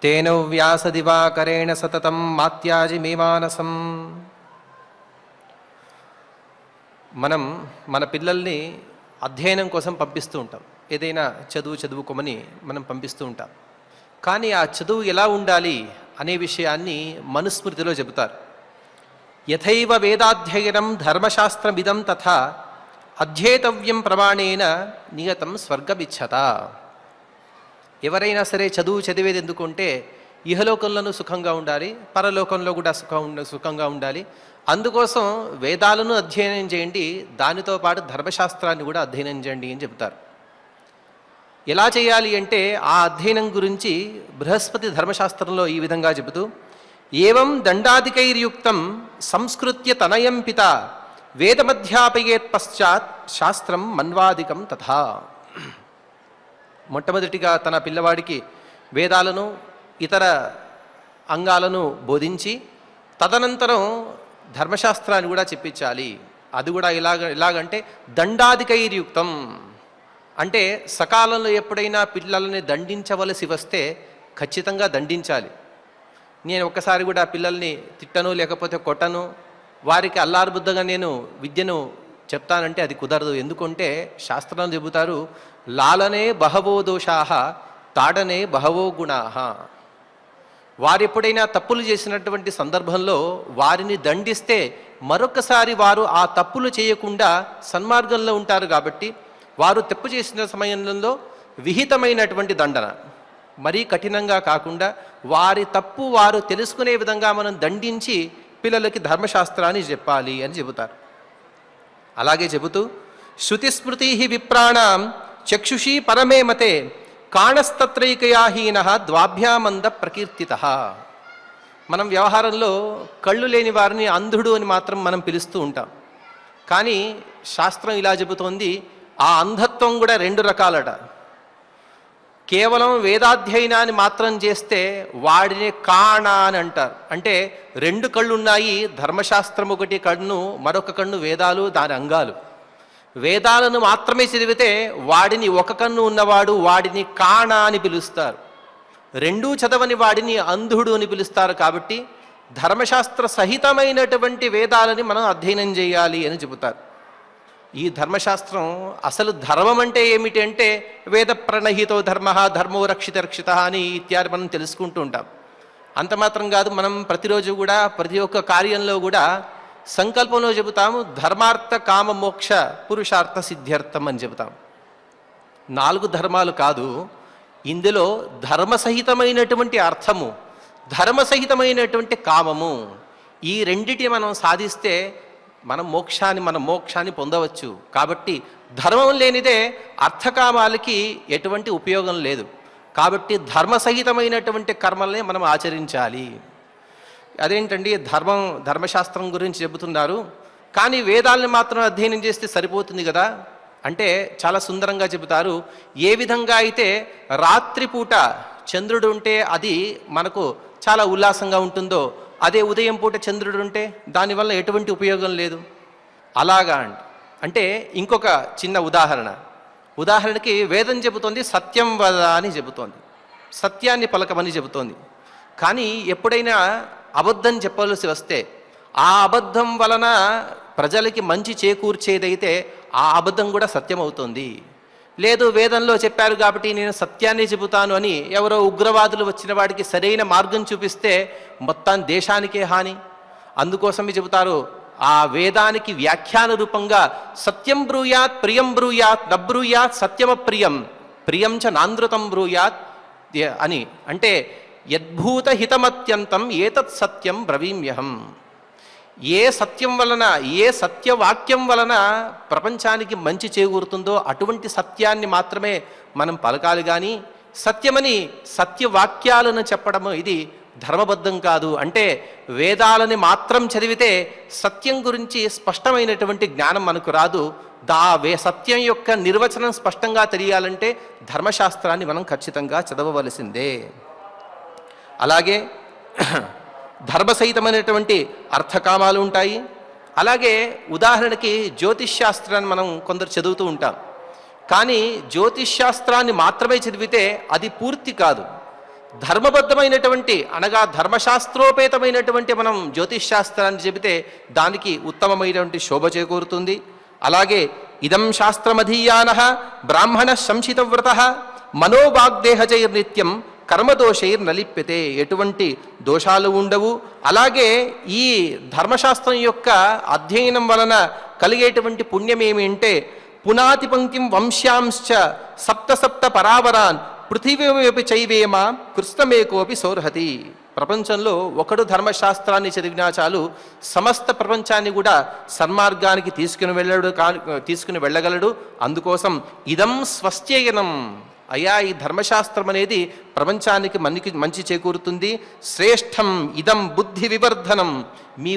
తేన వ్యాసదివాకరేణ సతతం మాత్యాజి మే మానసం. మనం మన పిల్లల్ని అధ్యయనం కోసం పంపిస్తూ ఉంటాం, ఏదైనా చదువుకోమని మనం పంపిస్తూ ఉంటాం. కానీ ఆ చదువు ఎలా ఉండాలి అనే విషయాన్ని మనుస్మృతిలో చెబుతారు. యథైవ వేదాధ్యయనం ధర్మశాస్త్రమిదం తథా అధ్యేతవ్యం ప్రమాణేన నియతం స్వర్గమిచ్చత. ఎవరైనా సరే చదువు చదివేది ఎందుకంటే ఇహలోకంలోనూ సుఖంగా ఉండాలి, పరలోకంలో కూడా సుఖంగా ఉండాలి. అందుకోసం వేదాలను అధ్యయనం చేయండి, దానితో పాటు ధర్మశాస్త్రాన్ని కూడా అధ్యయనం చేయండి అని చెబుతారు. ఎలా చేయాలి అంటే ఆ అధ్యయనం గురించి బృహస్పతి ధర్మశాస్త్రంలో ఈ విధంగా చెబుతూ, ఏవం దండాదికైర్యుక్తం సంస్కృత్య తనయం పిత వేదమధ్యాపయేత్ పశ్చాత్ శాస్త్రం మన్వాదికం తథా. మొట్టమొదటిగా తన పిల్లవాడికి వేదాలను ఇతర అంగాలను బోధించి తదనంతరం ధర్మశాస్త్రాన్ని కూడా చెప్పించాలి. అది కూడా ఎలాగంటే దండాదికైర్యుక్తం అంటే సకాలంలో ఎప్పుడైనా పిల్లల్ని దండించవలసి వస్తే ఖచ్చితంగా దండించాలి. నేను ఒక్కసారి కూడా పిల్లల్ని తిట్టను లేకపోతే కొట్టను, వారికి అల్లారుబుద్ధగా నేను విద్యను చెప్తానంటే అది కుదరదు. ఎందుకంటే శాస్త్రాలు చెబుతారు, లాలనే బహవో దోషాః తాడనే బహవో గుణాః. వారు ఎప్పుడైనా తప్పులు చేసినటువంటి సందర్భంలో వారిని దండిస్తే మరొకసారి వారు ఆ తప్పులు చేయకుండా సన్మార్గంలో ఉంటారు. కాబట్టి వారు తప్పు చేసిన సమయంలో విహితమైనటువంటి దండన, మరీ కఠినంగా కాకుండా వారి తప్పు వారు తెలుసుకునే విధంగా మనం దండించి పిల్లలకి ధర్మశాస్త్రాన్ని చెప్పాలి అని చెబుతారు. అలాగే చెబుతూ, శృతిస్మృతి విప్రాణం చక్షుషీ పరమే మతే కాణస్తత్రైకయాహీన ద్వాభ్యామంద ప్రకీర్తిత. మనం వ్యవహారంలో కళ్ళు లేని వారిని అంధుడు అని మాత్రం మనం పిలుస్తూ ఉంటాం. కానీ శాస్త్రం ఇలా చెబుతోంది, ఆ అంధత్వం కూడా రెండు రకాలట. కేవలం వేదాధ్యయనాన్ని మాత్రం చేస్తే వాడిని కాణ అని అంటారు. అంటే రెండు కళ్ళు ఉన్నాయి, ధర్మశాస్త్రం ఒకటి కన్ను, మరొక కన్ను వేదాలు దాని అంగాలు. వేదాలను మాత్రమే చదివితే వాడిని ఒక కన్ను ఉన్నవాడు వాడిని కాణ అని పిలుస్తారు, రెండూ చదవని వాడిని అంధుడు అని పిలుస్తారు. కాబట్టి ధర్మశాస్త్ర సహితమైనటువంటి వేదాలని మనం అధ్యయనం చేయాలి అని చెబుతారు. ఈ ధర్మశాస్త్రం అసలు ధర్మం అంటే ఏమిటి అంటే వేద ప్రణహితో ధర్మ ధర్మో రక్షిత రక్షిత అని ఇత్యాది మనం తెలుసుకుంటూ ఉంటాం. అంత మాత్రం కాదు, మనం ప్రతిరోజు కూడా ప్రతి ఒక్క కార్యంలో కూడా సంకల్పంలో చెబుతాము, ధర్మార్థ కామ మోక్ష పురుషార్థ సిద్ధ్యర్థం అని చెబుతాం. 4 ధర్మాలు కాదు, ఇందులో ధర్మసహితమైనటువంటి అర్థము, ధర్మసహితమైనటువంటి కామము, ఈ రెండిటి మనం సాధిస్తే మన మోక్షాన్ని పొందవచ్చు. కాబట్టి ధర్మం లేనిదే అర్థకామాలకి ఎటువంటి ఉపయోగం లేదు. కాబట్టి ధర్మసహితమైనటువంటి కర్మల్ని మనం ఆచరించాలి. అదేంటండి ధర్మశాస్త్రం గురించి చెబుతున్నారు, కానీ వేదాలను మాత్రం అధ్యయనం చేస్తే సరిపోతుంది కదా అంటే చాలా సుందరంగా చెబుతారు. ఏ విధంగా అయితే రాత్రిపూట చంద్రుడు ఉంటే అది మనకు చాలా ఉల్లాసంగా ఉంటుందో, అదే ఉదయం పూట చంద్రుడు ఉంటే దానివల్ల ఎటువంటి ఉపయోగం లేదు. అలాగా అంటే ఇంకొక చిన్న ఉదాహరణకి వేదం చెబుతోంది సత్యం వద అని చెబుతోంది, సత్యాన్ని పలకమని చెబుతోంది. కానీ ఎప్పుడైనా అబద్ధం చెప్పవలసి వస్తే ఆ అబద్ధం వలన ప్రజలకి మంచి చేకూర్చేదైతే ఆ అబద్ధం కూడా సత్యం అవుతుంది. లేదు వేదంలో చెప్పారు కాబట్టి నేను సత్యాన్ని చెబుతాను అని ఎవరో ఉగ్రవాదులు వచ్చిన వాడికి సరైన మార్గం చూపిస్తే మొత్తం దేశానికే హాని. అందుకోసమే చెబుతారు ఆ వేదానికి వ్యాఖ్యాన రూపంగా సత్యం బ్రూయాత్ ప్రియం బ్రూయాత్ నబ్రూయాత్ సత్యమప్రియం ప్రియం చ నానృతం బ్రూయాత్ అని. అంటే యద్భూత హితమత్యంతం ఏతత్ సత్యం బ్రవీమ్యహం. ఏ సత్యం వలన, ఏ సత్యవాక్యం వలన ప్రపంచానికి మంచి చేకూరుతుందో అటువంటి సత్యాన్ని మాత్రమే మనం పలకాలి. కానీ సత్యమని సత్యవాక్యాలను చెప్పడము ఇది ధర్మబద్ధం కాదు. అంటే వేదాలని మాత్రం చదివితే సత్యం గురించి స్పష్టమైనటువంటి జ్ఞానం మనకు రాదు. సత్యం యొక్క నిర్వచనం స్పష్టంగా తెలియాలంటే ధర్మశాస్త్రాన్ని మనం ఖచ్చితంగా చదవవలసిందే. అలాగే ధర్మసహితమైనటువంటి అర్థకామాలు ఉంటాయి. అలాగే ఉదాహరణకి జ్యోతిష్ శాస్త్రాన్ని మనం కొందరు చదువుతూ ఉంటాం. కానీ జ్యోతిష్ శాస్త్రాన్ని మాత్రమే చదివితే అది పూర్తి కాదు. ధర్మబద్ధమైనటువంటి అనగా ధర్మశాస్త్రోపేతమైనటువంటి మనం జ్యోతిష్ శాస్త్రాన్ని చెబితే దానికి ఉత్తమమైనటువంటి శోభ చేకూరుతుంది. అలాగే ఇదం శాస్త్రమధీయానః బ్రాహ్మణ సంశితవ్రత మనోవాగ్దేహజైర్నిత్యం కర్మదోషైర్నలిప్యతే. ఎటువంటి దోషాలు ఉండవు. అలాగే ఈ ధర్మశాస్త్రం యొక్క అధ్యయనం వలన కలిగేటువంటి పుణ్యం ఏమి అంటే పునాతి పంక్తిం వంశ్యాంశ్చ సప్త సప్త పరావరాన్ పృథివీమపి చైవేమ కృష్ణమేకోపి సౌర్హతి. ప్రపంచంలో ఒకడు ధర్మశాస్త్రాన్ని చదివినా చాలు సమస్త ప్రపంచాన్ని కూడా సన్మార్గానికి తీసుకుని వెళ్ళగలడు. అందుకోసం ఇదం స్వస్త్యయనం, అయ్యా ఈ ధర్మశాస్త్రం అనేది ప్రపంచానికి మంచి చేకూరుతుంది. శ్రేష్టం ఇదం బుద్ధి వివర్ధనం, మీ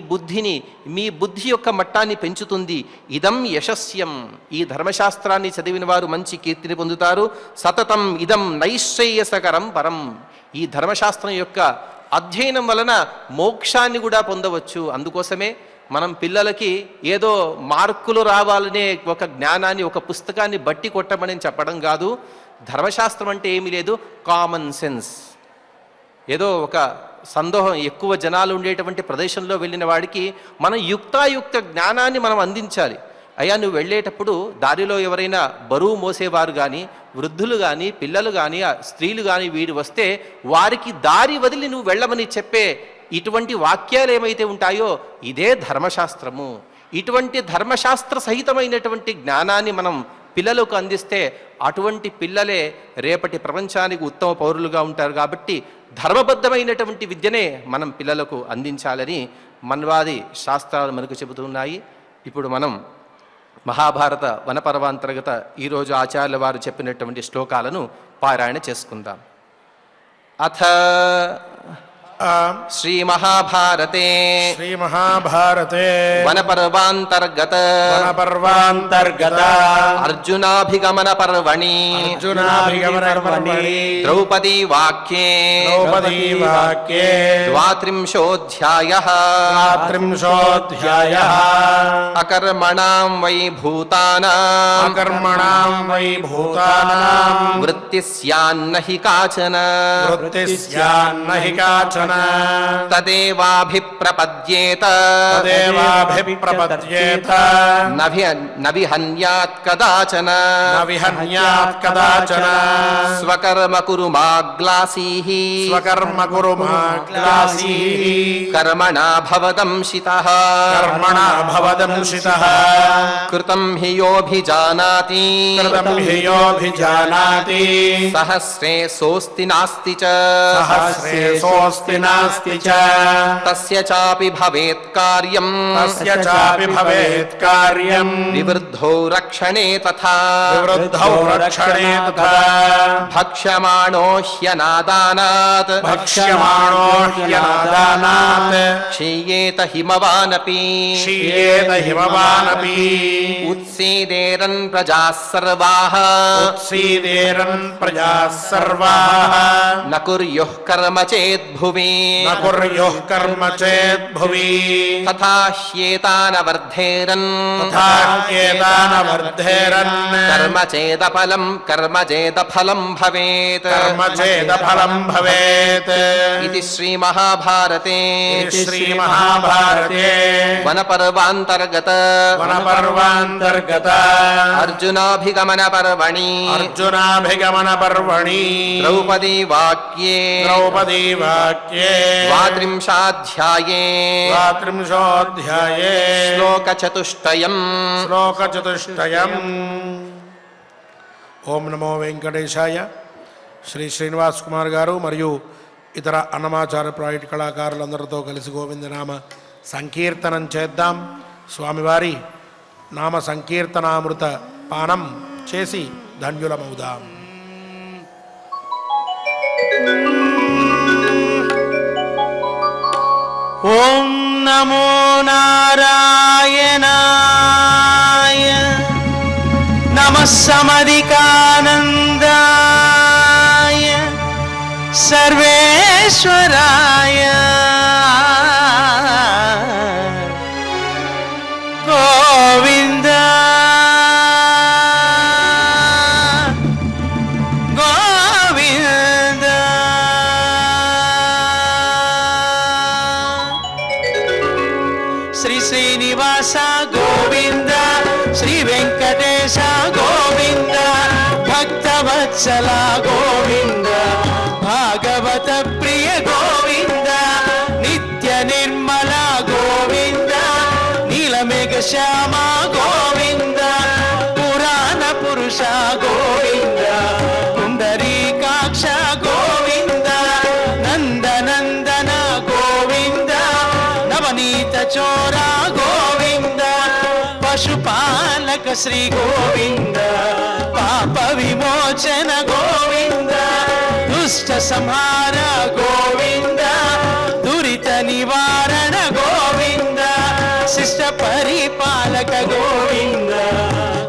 బుద్ధి యొక్క మట్టాన్ని పెంచుతుంది. ఇదం యశస్యం, ఈ ధర్మశాస్త్రాన్ని చదివిన వారు మంచి కీర్తిని పొందుతారు. సతతం ఇదం నైశ్రేయసకరం పరం, ఈ ధర్మశాస్త్రం యొక్క అధ్యయనం వలన మోక్షాన్ని కూడా పొందవచ్చు. అందుకోసమే మనం పిల్లలకి ఏదో మార్కులు రావాలనే ఒక జ్ఞానాన్ని ఒక పుస్తకాన్ని బట్టి కొట్టమని చెప్పడం కాదు. ధర్మశాస్త్రం అంటే ఏమీ లేదు, కామన్ సెన్స్. ఏదో ఒక సందేహం ఎక్కువ జనాలు ఉండేటువంటి ప్రదేశంలో వెళ్ళిన వాడికి మనం యుక్తాయుక్త జ్ఞానాన్ని మనం అందించాలి. అయ్యా నువ్వు వెళ్ళేటప్పుడు దారిలో ఎవరైనా బరువు మోసేవారు కానీ, వృద్ధులు కానీ, పిల్లలు కానీ, స్త్రీలు కానీ వీరు వస్తే వారికి దారి వదిలి నువ్వు వెళ్ళమని చెప్పే ఇటువంటి వాక్యాలు ఏమైతే ఉంటాయో ఇదే ధర్మశాస్త్రము. ఇటువంటి ధర్మశాస్త్ర సహితమైనటువంటి జ్ఞానాన్ని మనం పిల్లలకు అందిస్తే అటువంటి పిల్లలే రేపటి ప్రపంచానికి ఉత్తమ పౌరులుగా ఉంటారు. కాబట్టి ధర్మబద్ధమైనటువంటి విద్యనే మనం పిల్లలకు అందించాలని మన్వాది శాస్త్రాలు మనకు చెబుతున్నాయి. ఇప్పుడు మనం మహాభారత వనపర్వాంతర్గత ఈరోజు ఆచార్యుల వారు చెప్పినటువంటి శ్లోకాలను పారాయణ చేసుకుందాం. అథ శ్రీ మహాభారతే వనపర్వాంతర్గత అర్జునాభిగమన పర్వణి ద్రౌపదీ వాక్యే ద్వాత్రింశోऽధ్యాయః అకర్మణాం వై భూతానాం వృత్తి స్యాన్నహి కాచన తదేవాభిప్రపద్యేత నవిహన్యాత్ కదాచన స్వకర్మ కురు మాగ్లాసీః కర్మణా భవదంశితః కృతం హి యోభిజానాతి సహస్రే సోస్తి నాస్తి చ తస్య చాపి భవేత్ కార్యం వివృద్ధో రక్షణే తథా భక్ష్యమాణో హ్యనాదానాత్ క్షీయేత హిమవానపి ఉత్సీదేరన్ ప్రజాః సర్వాః న కుర్యుః కర్మ చేద్భువి భువి
న కుర్యుః కర్మ చేద్ భువి
తథా హ్యేతానవర్ధేరన్ కర్మ చేదఫలం భవేత్ ఇది శ్రీ మహాభారతే వనపర్వాంతర్గత అర్జునాభిగమన పర్వణి ద్రౌపదీ వాక్యే ద్వాత్రింశాధ్యాయే శ్లోకచతుష్టయం
ఓం నమో వెంకటేశాయ. శ్రీ శ్రీనివాస్ కుమార్ గారు మరియు ఇతర అన్నమాచార ప్రాజెక్ట్ కళాకారులందరితో కలిసి గోవిందనామ సంకీర్తనం చేద్దాం. స్వామివారి నామ సంకీర్తనామృత పానం చేసి ధన్యులమవుదాం.
ఓం నమో నారాయణాయ నమః సమధికానందాయ సర్వేశ్వరాయ గోవింద శ్రీనివాస గోవింద శ్రీ వెంకటేశ గోవింద భక్తవత్సల గోవింద భాగవత ప్రియ గోవింద నిత్య నిర్మల గోవింద నీలమేఘ శ్యామ గోవింద పురాణ పురుష గోవింద పుండరీకాక్ష గోవింద నందనందన గోవింద నవనీత చోరా గోవింద పశుపాలక శ్రీ గోవింద పాప విమోచన గోవింద దుష్ట సంహార గోవింద దురిత నివారణ గోవింద శిష్ట పరిపాలక గోవింద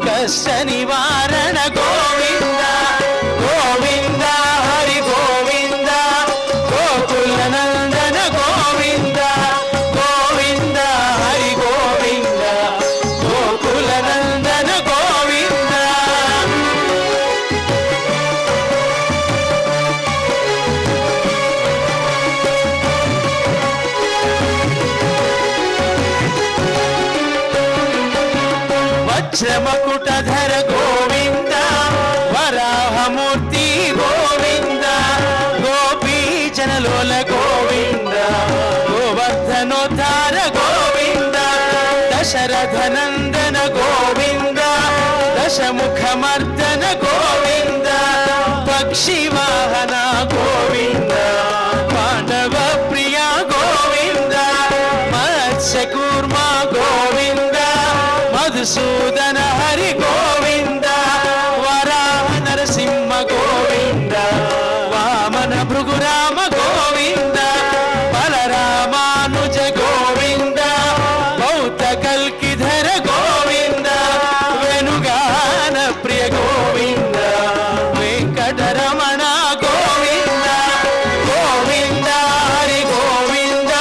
కష్ట నివారణ గోవింద గోవింద హరి గోవింద గోకుల నందన గోవింద గోవింద హరి గోవింద గోకుల నందన గోవింద వజ్రమకుటధర గోవింద వరాహమూర్తి గోవింద గోపీ జనలోల గోవింద గోవర్ధనోద్ధార గోవింద దశరథ నందన గోవింద దశముఖమర్దన గోవింద పక్షి వాహన గోవింద పాండవ ప్రియ గోవింద మత్స్యకూర్మ గోవింద మధుసూదన హరి గోవింద వరాహ నరసింహ గోవింద వామన భృగురామ గోవింద బలరామానుజ గోవింద బౌద్ధ కల్కిధర గోవింద వెనుగాన ప్రియ గోవింద వెంకటరమణ గోవింద గోవింద హరి గోవింద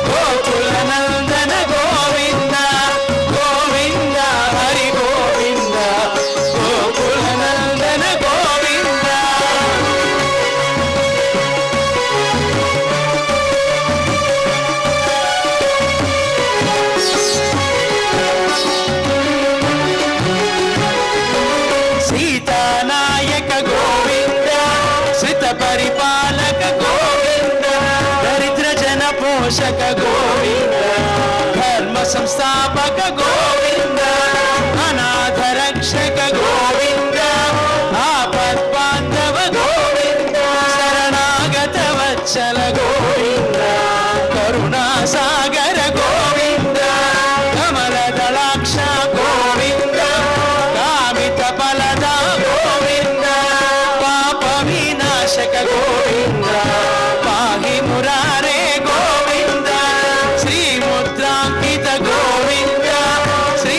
గోకుల నందన గోవింద గోవింద హరి గోవింద గోకుల నందన గోవింద సీతానాయక గోవింద శ్రిత పరిపాలక గోవింద దరిద్ర జన పోషక గోవింద ధర్మ సంస్థాపక గోవింద అనాథ రక్షక గోవింద ఆపద్బాంధవ గోవింద శరణాగత వత్సల గోవింద కరుణా సాగర గోవింద కమల దళాక్ష గోవింద కామిత ఫలద గోవింద పాప వినాశక గోవింద పాహి మురారే గోవింద శ్రీ ముద్రాంకిత గోవింద శ్రీ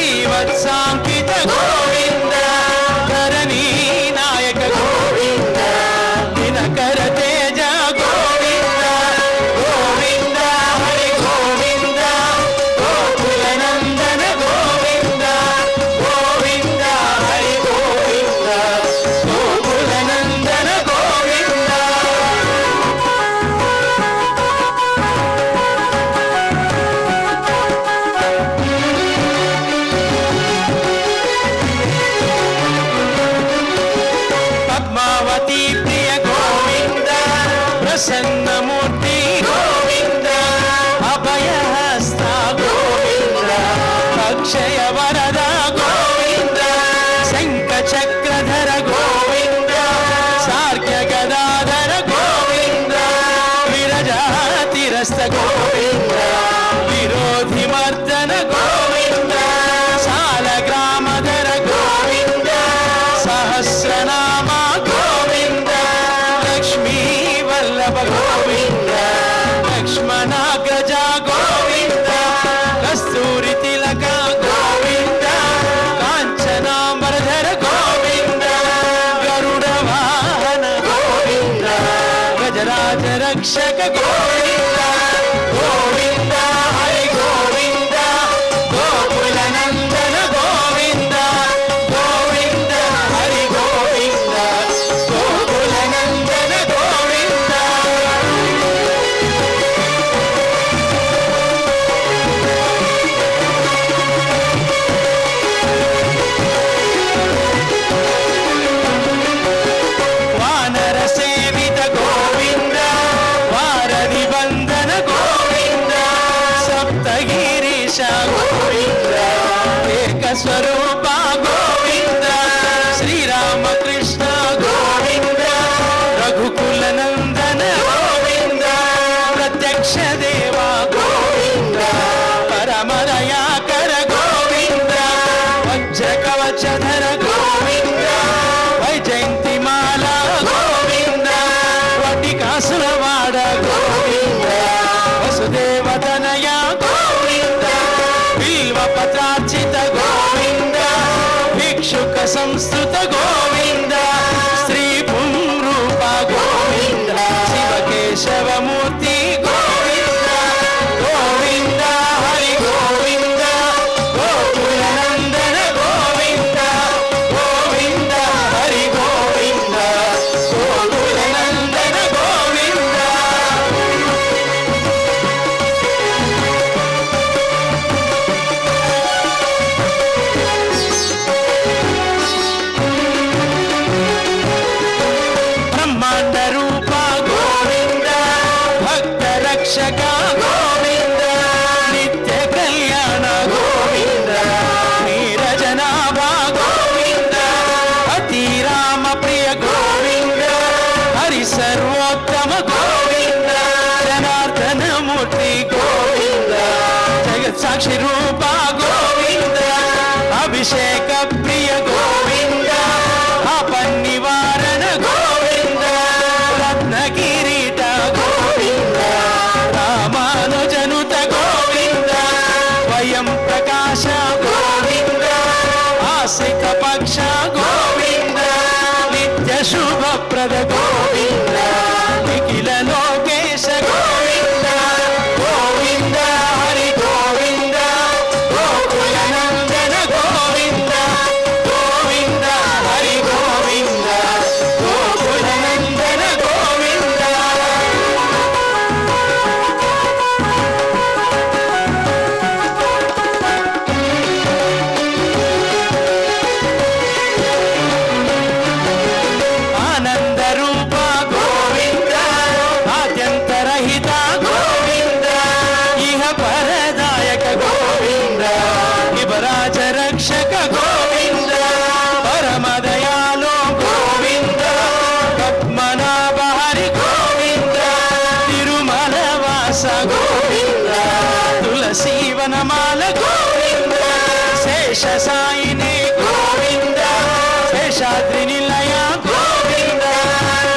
శేషాద్రి నిలయ గోవింద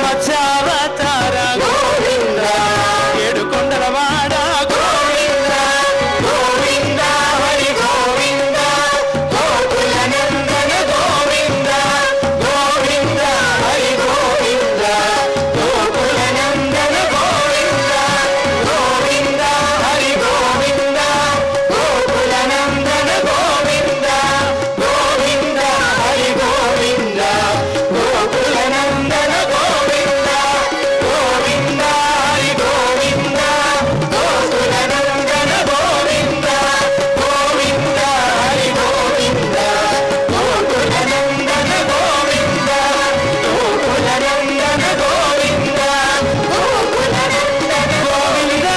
మత్స్యావతార గోవింద ఏడుకొండలవాడ గోవింద గోవింద హరి గోవింద గోకుల నందన గోవింద గోవింద హరి గోవింద గోకుల నందన గోవింద గోవింద హరి గోవింద గోకుల నందన గోవింద గోవింద హరి గోవింద గోకుల నందన గోవింద గోవింద హరి గోవింద గోకుల నందన గోవింద గోవింద హరి గోవింద గోకుల నందన గోవింద గోకుల నందన గోవింద గోకుల నందన గోవింద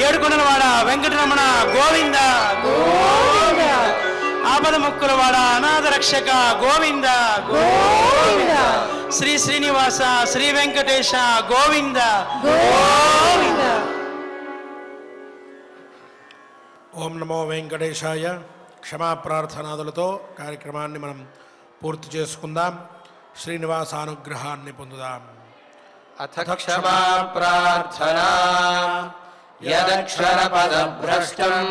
ఏడుకొండలవాడ వెంకటరమణ గోవింద గోవింద ఆపద ముక్కులవాడ అనాథ రక్షక గోవింద గోవింద శ్రీ శ్రీనివాస శ్రీ వెంకటేశ గోవింద గోవింద.
ఓం నమో వెంకటేశాయ. క్షమా ప్రార్థనాదులతో కార్యక్రమాన్ని మనం పూర్తి చేసుకుందాం. శ్రీనివాసానుగ్రహాన్ని పొందుదాం.
అథ క్షమా ప్రార్థనా యదక్షరపదభ్రష్టం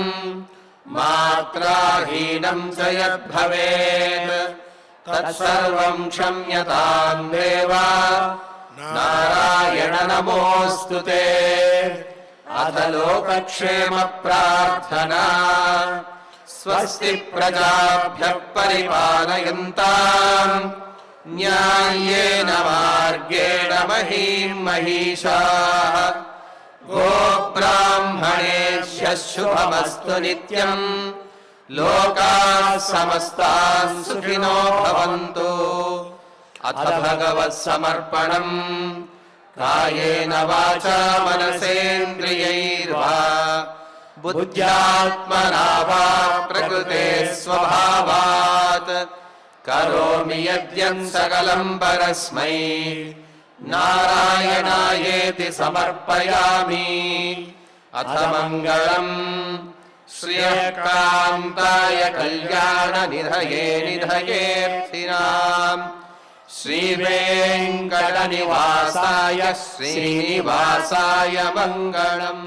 మాత్రాహీనం చ యద్భవేత్ తత్సర్వం క్షమ్యతాం దేవా నారాయణ నమోస్తుతే. అథ లోకక్షేమ ప్రార్థనా స్వస్తి ప్రజాభ్యః పరిపాలయంతాం న్యాయేన మార్గేణ మహీం మహిషాః. గోబ్రాహ్మణేభ్యః శుభమస్తు నిత్యం. లోకాః సమస్తాః సుఖినో భవంతు. అథ భగవత్ సమర్పణం కాయేన వాచా మనసేంద్రియైర్వా బుద్ధ్యాత్మనా వా ప్రకృతే స్వభావాత్ కరోమి యద్యత్ సకలం పరస్మై నారాయణాయేతి సమర్పయామి. అథ మంగళం శ్రియకాంతాయ కళ్యాణ నిధయే నిధయేర్థినాం శ్రీవేంకట నివాసాయ శ్రీనివాసాయ మంగళం.